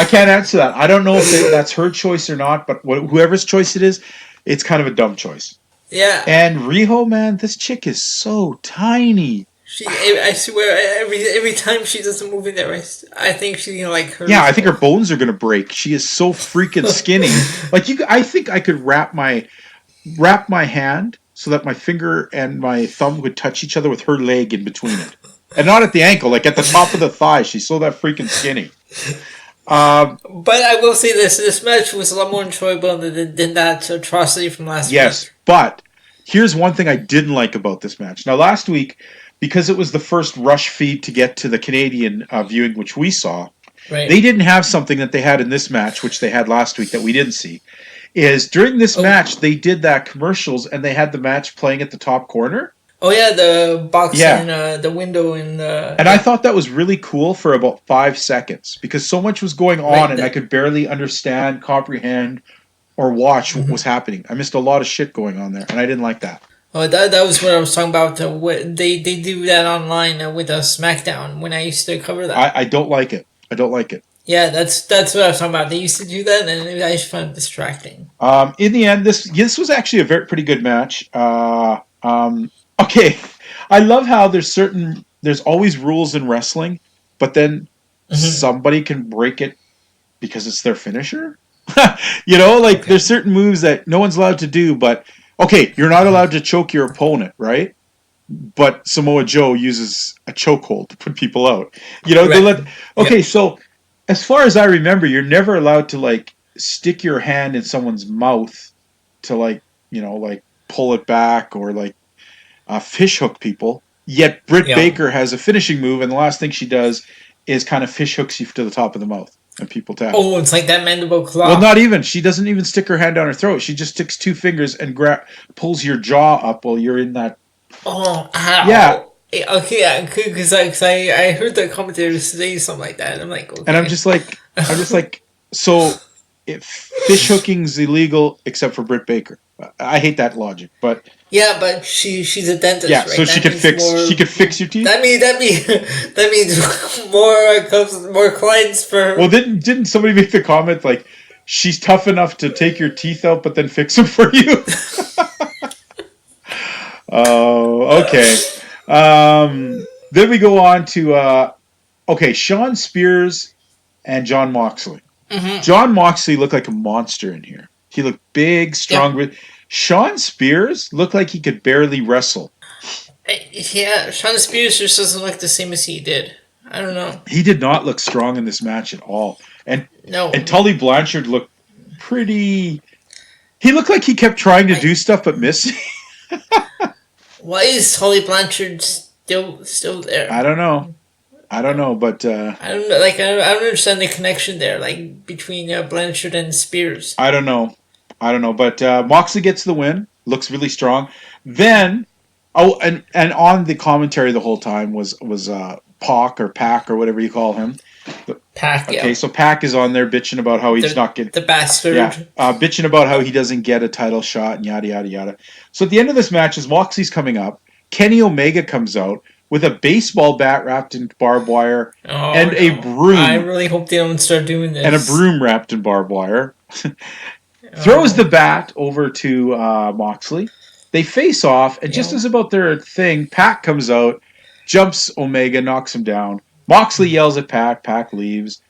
can't answer that. I don't know if that's her choice or not. But whoever's choice it is, it's kind of a dumb choice. Yeah. And Riho, man, this chick is so tiny. I swear, every time she does a move in there, I think she's gonna like her. Yeah, I think her bones are gonna break. She is so freaking skinny. I think I could wrap my hand so that my finger and my thumb would touch each other with her leg in between it. And not at the ankle, like at the top of the thigh. She's so that freaking skinny. But I will say this match was a lot more enjoyable than that atrocity from last week. Yes, but here's one thing I didn't like about this match. Now, last week, because it was the first rush feed to get to the Canadian viewing, which we saw, they didn't have something that they had in this match, which they had last week that we didn't see. During this match, they did that commercials, and they had the match playing at the top corner. Oh yeah, the box and the window and the... And I thought that was really cool for about 5 seconds because so much was going on and I could barely understand, comprehend, or watch what was happening. I missed a lot of shit going on there, and I didn't like that. Oh, that was what I was talking about. They do that online with SmackDown when I used to cover that. I don't like it. I don't like it. Yeah, that's what I was talking about. They used to do that, and I just found it distracting. In the end, this was actually a pretty good match. Okay, I love how there's always rules in wrestling, but then somebody can break it because it's their finisher. There's certain moves that no one's allowed to do, but okay, you're not allowed to choke your opponent, right? But Samoa Joe uses a chokehold to put people out. So as far as I remember, you're never allowed to stick your hand in someone's mouth to pull it back or fish hook people. Yet Britt Baker has a finishing move, and the last thing she does is kind of fish hooks you to the top of the mouth, and people tap. Oh, it's like that mandible claw. Well, not even. She doesn't even stick her hand down her throat. She just sticks two fingers and pulls your jaw up while you're in that. Oh, ow. Yeah. Okay, yeah, because I heard the commentators say something like that, and I'm like, okay. And I'm just like, so if fish hooking's illegal except for Britt Baker. I hate that logic, but yeah, but she's a dentist, yeah, right? so she could fix your teeth. That means more clients for. Well, didn't somebody make the comment like she's tough enough to take your teeth out, but then fix them for you? Oh, okay. Then we go on to Sean Spears and Jon Moxley. Mm-hmm. Jon Moxley looked like a monster in here. He looked big, strong. Yeah. Sean Spears looked like he could barely wrestle. Yeah, Sean Spears just doesn't look the same as he did. I don't know. He did not look strong in this match at all. And Tully Blanchard looked pretty. He looked like he kept trying to do stuff but missing. Why is Tully Blanchard still there? I don't know, but I don't know. I don't understand the connection there, between Blanchard and Spears. I don't know, but Moxley gets the win. Looks really strong. Then, and on the commentary the whole time was Pac or Pac or whatever you call him. Pac. Okay, so Pac is on there bitching about how he's not getting the bastard. Yeah, bitching about how he doesn't get a title shot and yada yada yada. So at the end of this match, as Moxley's coming up, Kenny Omega comes out with a baseball bat wrapped in barbed wire and a broom. I really hope they don't start doing this. And a broom wrapped in barbed wire. Throws the bat over to Moxley. They face off, and just as about their thing, Pac comes out, jumps Omega, knocks him down. Moxley yells at Pac. Pac leaves.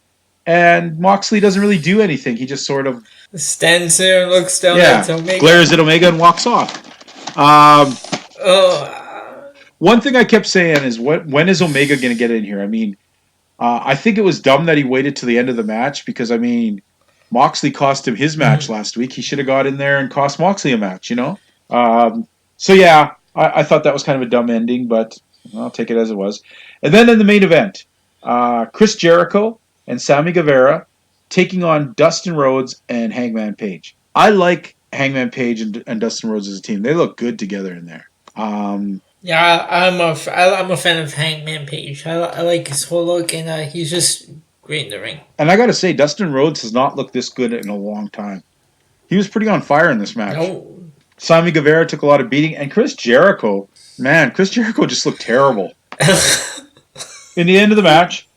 And Moxley doesn't really do anything. He just sort of stands there and looks down at Omega. Glares at Omega and walks off. One thing I kept saying is, when is Omega going to get in here? I mean, I think it was dumb that he waited till the end of the match because, I mean, Moxley cost him his match last week. He should have got in there and cost Moxley a match, I thought that was kind of a dumb ending, but I'll take it as it was. And then in the main event, Chris Jericho and Sammy Guevara taking on Dustin Rhodes and Hangman Page. I like Hangman Page and Dustin Rhodes as a team. They look good together in there. Yeah, I'm a fan of Hangman Page. I like his whole look, and he's just great in the ring. And I got to say, Dustin Rhodes has not looked this good in a long time. He was pretty on fire in this match. No. Sammy Guevara took a lot of beating, and Chris Jericho just looked terrible. In the end of the match,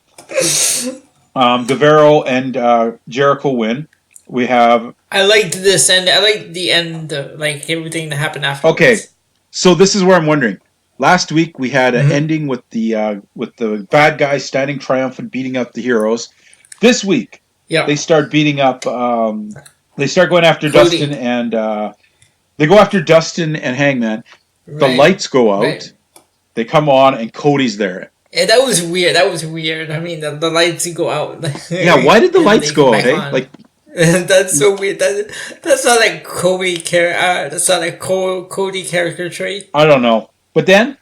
Guevara and Jericho win. We have. I liked this end. I liked the end, everything that happened after. Okay, so this is where I'm wondering. Last week we had an ending with the bad guys standing triumphant, beating up the heroes. This week, they start beating up. They start going after Cody. Dustin and they go after Dustin and Hangman. Right. The lights go out. Right. They come on and Cody's there. Yeah, that was weird. I mean, the lights go out. Yeah, why did the lights go out? Hey, that's so weird. That's not like Cody that's not like Cody character trait. I don't know. But then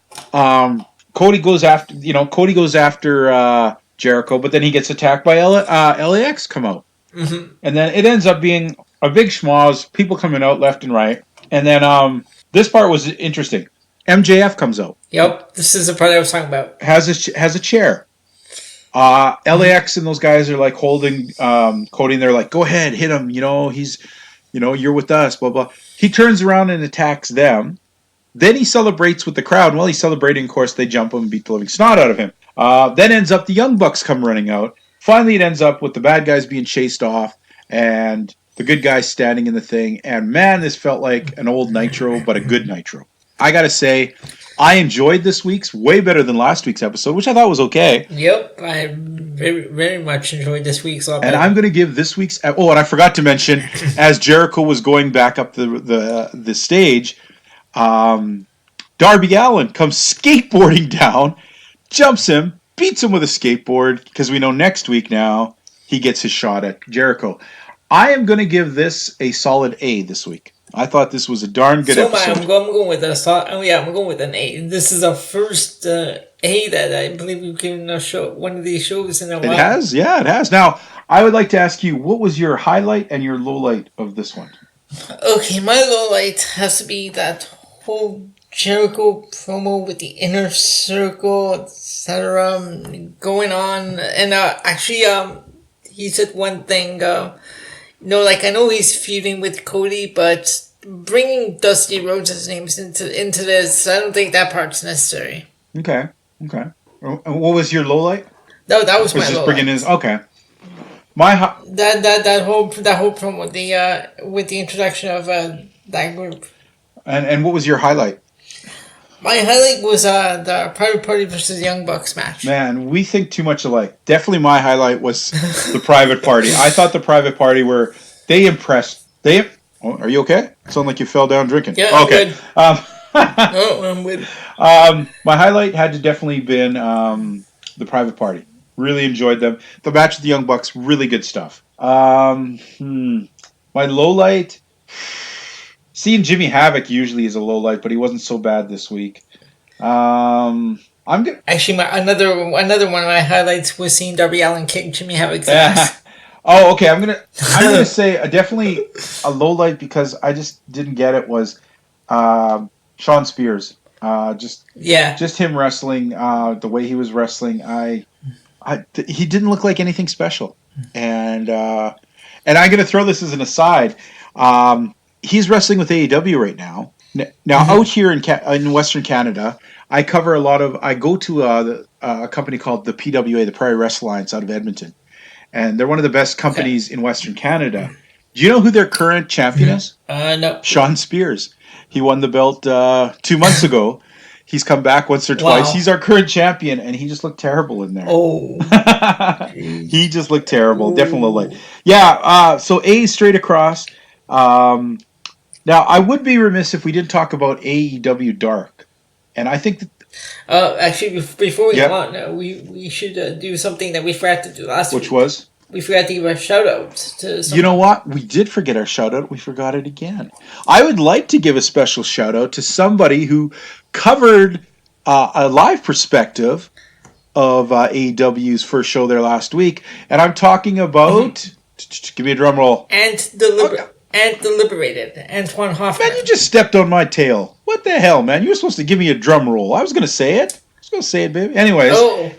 Cody goes after Jericho, but then he gets attacked by LAX come out. Mm-hmm. And then it ends up being a big schmoz, people coming out left and right. And then this part was interesting. MJF comes out. Yep, this is the part I was talking about. Has a chair. LAX and those guys are like holding Cody, and they're like, "Go ahead, hit him. He's, you're with us." Blah blah. He turns around and attacks them, Then he celebrates with the crowd. And while he's celebrating, of course, they jump him and beat the living snot out of him. Then ends up the Young Bucks come running out. Finally, it ends up with the bad guys being chased off and the good guys standing in the thing. And man, this felt like an old Nitro, but a good Nitro. I got to say, I enjoyed this week's way better than last week's episode, which I thought was okay. Yep, I very, very much enjoyed this week's. And I'm going to give this week's... Oh, and I forgot to mention, as Jericho was going back up the stage, Darby Allin comes skateboarding down, jumps him, beats him with a skateboard, because we know next week now he gets his shot at Jericho. I am going to give this a solid A this week. I thought this was a darn good episode. I'm going with I'm going with an A. This is our first A that I believe we've given one of these shows in a while. It has, yeah, it has. Now, I would like to ask you, what was your highlight and your low light of this one? Okay, my low light has to be that whole Jericho promo with the inner circle, etc. going on. And actually, he said one thing, I know he's feuding with Cody, but bringing Dusty Rhodes' names into this, I don't think that part's necessary. Okay. And what was your low light? No, that was my just low bringing light. Okay. That whole promo with the introduction of that group. And what was your highlight? My highlight was the Private Party versus Young Bucks match. Man, we think too much alike. Definitely my highlight was the Private Party. I thought the Private Party they impressed. Are you okay? Sound like you fell down drinking. Yeah, okay. I'm good. My highlight had to definitely been the Private Party. Really enjoyed them. The match with the Young Bucks, really good stuff. My low light... Seeing Jimmy Havoc usually is a low light, but he wasn't so bad this week. I'm gonna actually another one of my highlights was seeing Darby Allin kick Jimmy Havoc's ass. Oh, okay. I'm gonna say definitely a low light because I just didn't get it was Shawn Spears. Just him wrestling, the way he was wrestling. He didn't look like anything special, and I'm gonna throw this as an aside. He's wrestling with AEW right now. Now, out here in Western Canada, I cover I go to a company called the PWA, the Prairie Wrestling Alliance, out of Edmonton. And they're one of the best companies in Western Canada. Do you know who their current champion is? No. Shawn Spears. He won the belt 2 months ago. He's come back once or twice. Wow. He's our current champion, and he just looked terrible in there. Oh. He just looked terrible. Ooh. Definitely low light. Yeah, so A straight across. Now, I would be remiss if we didn't talk about AEW Dark. And I think that... actually, before we go on, we should do something that we forgot to do last week. Which was? We forgot to give our shout-out to someone. You know what? We did forget our shout-out. We forgot it again. I would like to give a special shout-out to somebody who covered a live perspective of AEW's first show there last week. And I'm talking about... Give me a drum roll. And the Liberated, Antoine Hoffman. Man, you just stepped on my tail. What the hell, man? You were supposed to give me a drum roll. I was going to say it. Baby. Anyways. Oh.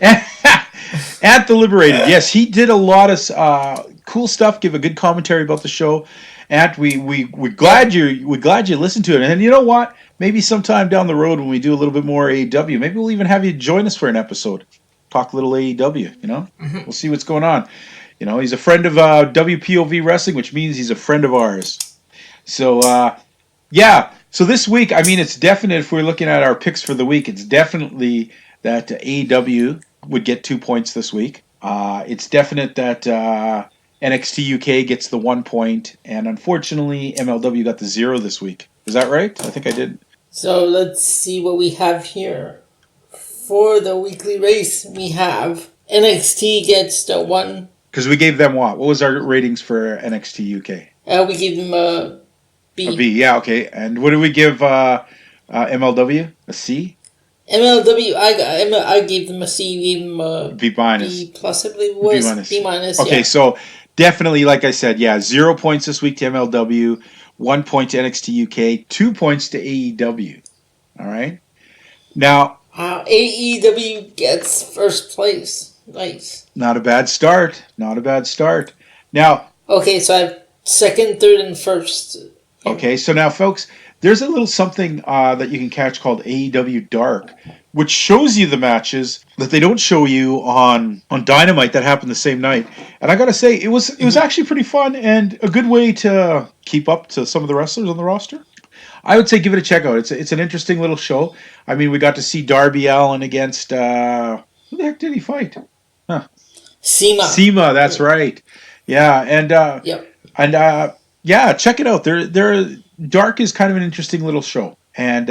At the Liberated. Yes, he did a lot of cool stuff, give a good commentary about the show. And we're glad you listened to it. And you know what? Maybe sometime down the road when we do a little bit more AEW, maybe we'll even have you join us for an episode. Talk a little AEW, you know? Mm-hmm. We'll see what's going on. You know, he's a friend of WPOV Wrestling, which means he's a friend of ours. So, So this week, I mean, it's definite, if we're looking at our picks for the week, it's definitely that AEW would get 2 points this week. It's definite that NXT UK gets the 1 point. And unfortunately, MLW got the 0 this week. Is that right? I think I did. So let's see what we have here. For the weekly race, we have NXT gets the 1. Because we gave them what? What was our ratings for NXT UK? We gave them a B. A B, yeah, okay. And what did we give MLW? A C? MLW, I gave them a C. You gave them a B minus. B plus, I believe it was. B minus. B minus. Okay, so definitely, like I said, 0 points this week to MLW, 1 point to NXT UK, 2 points to AEW. All right. Now, AEW gets first place. Nice. Not a bad start. Now. Okay, so I have second, third, and first. Okay, so now, folks, there's a little something that you can catch called AEW Dark, which shows you the matches that they don't show you on Dynamite that happened the same night. And I gotta say, it was actually pretty fun and a good way to keep up to some of the wrestlers on the roster. I would say give it a check out. It's an interesting little show. I mean, we got to see Darby Allin against who the heck did he fight? Huh. Sema, that's right. Yeah, and yeah, check it out. They're Dark is kind of an interesting little show. And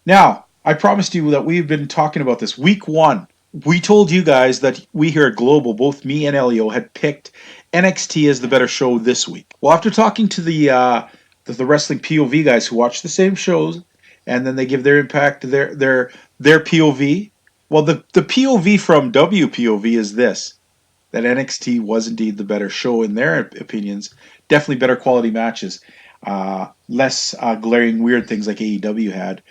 now I promised you that we've been talking about this. Week 1, we told you guys that we here at Global, both me and Elio, had picked NXT as the better show this week. Well, after talking to the wrestling POV guys who watch the same shows, and then they give their impact to their POV. Well, the POV from WPOV is this: that NXT was indeed the better show in their opinions. Definitely better quality matches, less glaring weird things like AEW had.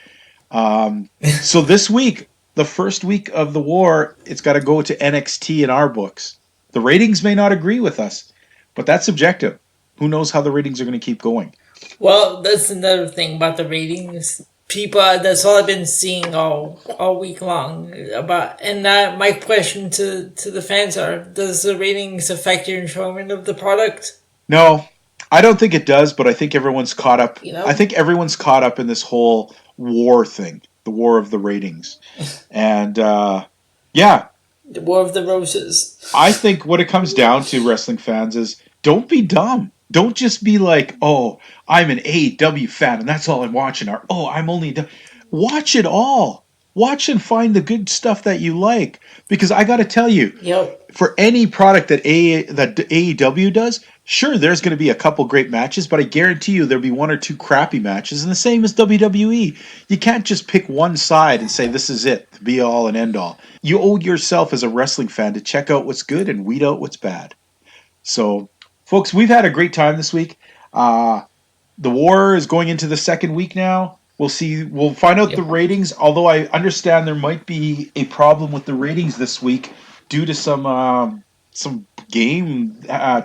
So this week, the first week of the war, it's got to go to NXT in our books. The ratings may not agree with us, but that's subjective. Who knows how the ratings are going to keep going? Well, that's another thing about the ratings. People, that's all I've been seeing all week long. My question to the fans are: does the ratings affect your enjoyment of the product? No, I don't think it does. But I think everyone's caught up. I think everyone's caught up in this whole war thing, the war of the ratings, and yeah, the war of the roses. I think what it comes down to, wrestling fans, is don't be dumb. Don't just be like, oh, I'm an AEW fan and that's all I'm watching. Or, oh, I'm only... Watch it all. Watch and find the good stuff that you like. Because I got to tell you, for any product that AEW does, sure, there's going to be a couple great matches, but I guarantee you there'll be 1 or 2 crappy matches. And the same as WWE. You can't just pick one side and say this is it, the be all and end all. You owe yourself as a wrestling fan to check out what's good and weed out what's bad. So... folks, we've had a great time this week. The war is going into the second week now. We'll see. We'll find out the ratings, although I understand there might be a problem with the ratings this week due to some game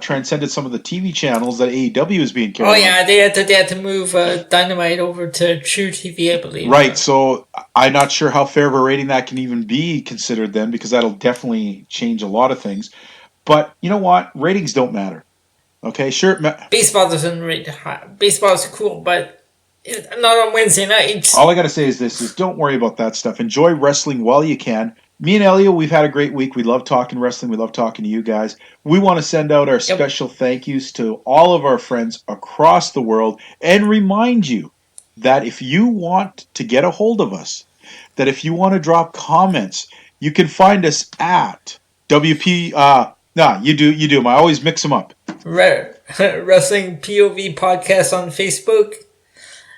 transcended some of the TV channels that AEW is being carried on. Oh, yeah, they had to move Dynamite over to True TV, I believe. Right, so I'm not sure how fair of a rating that can even be considered then, because that'll definitely change a lot of things. But you know what? Ratings don't matter. Okay, sure. Baseball doesn't rate high. Baseball's cool, but not on Wednesday nights. All I got to say is this, is don't worry about that stuff. Enjoy wrestling while you can. Me and Elio, we've had a great week. We love talking wrestling. We love talking to you guys. We want to send out our special thank yous to all of our friends across the world and remind you that if you want to get a hold of us, that if you want to drop comments, you can find us at WP... you do them. I always mix them up. Wrestling POV Podcast on Facebook.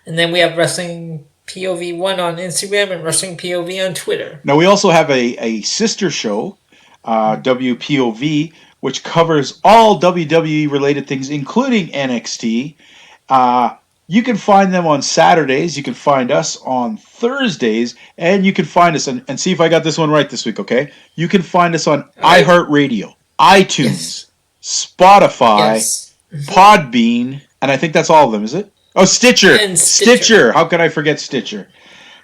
And then we have Wrestling POV 1 on Instagram and Wrestling POV on Twitter. Now, we also have a sister show, WPOV, which covers all WWE-related things, including NXT. You can find them on Saturdays. You can find us on Thursdays. And you can find us, and see if I got this one right this week, okay? You can find us on iHeartRadio, iTunes, Spotify, Podbean, and I think that's all of them, is it? Oh, Stitcher. Stitcher. How can I forget Stitcher?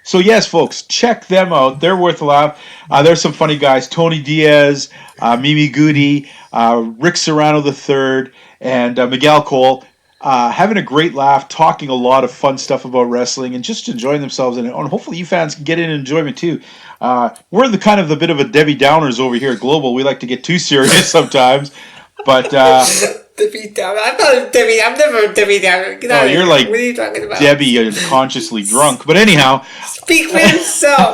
So yes, folks, check them out. They're worth a laugh. There's some funny guys. Tony Diaz, Mimi Goody, Rick Serrano III, and Miguel Cole. Having a great laugh, talking a lot of fun stuff about wrestling, and just enjoying themselves. And hopefully you fans can get in enjoyment too. We're the bit of a Debbie Downers over here at Global. We like to get too serious sometimes. But Debbie Downer. I'm not a Debbie. I'm never a Debbie Downer. You're like what are you talking about? Debbie unconsciously drunk. But anyhow, speak for yourself.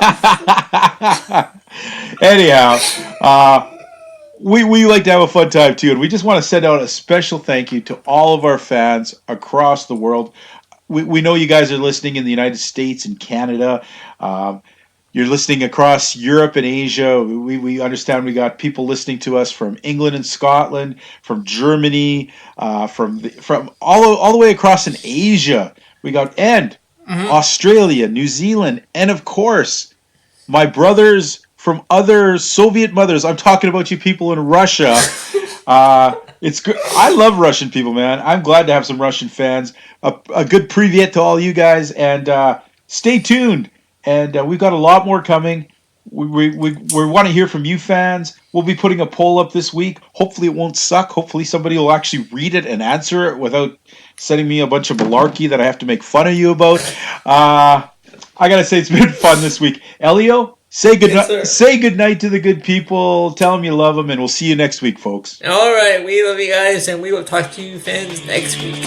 Anyhow, we like to have a fun time too, and we just want to send out a special thank you to all of our fans across the world. We know you guys are listening in the United States and Canada. You're listening across Europe and Asia. We understand we got people listening to us from England and Scotland, from Germany, from all the way across in Asia. We got Australia, New Zealand, and of course, my brothers from other Soviet mothers. I'm talking about you people in Russia. It's good. I love Russian people, man. I'm glad to have some Russian fans. A good preview to all you guys, and stay tuned. And we've got a lot more coming. We want to hear from you fans. We'll be putting a poll up this week. Hopefully it won't suck. Hopefully somebody will actually read it and answer it without sending me a bunch of malarkey that I have to make fun of you about. I gotta say it's been fun this week. Elio, say good night. Say good night to the good people. Tell them you love them, and we'll see you next week, folks. All right, we love you guys, and we will talk to you fans next week.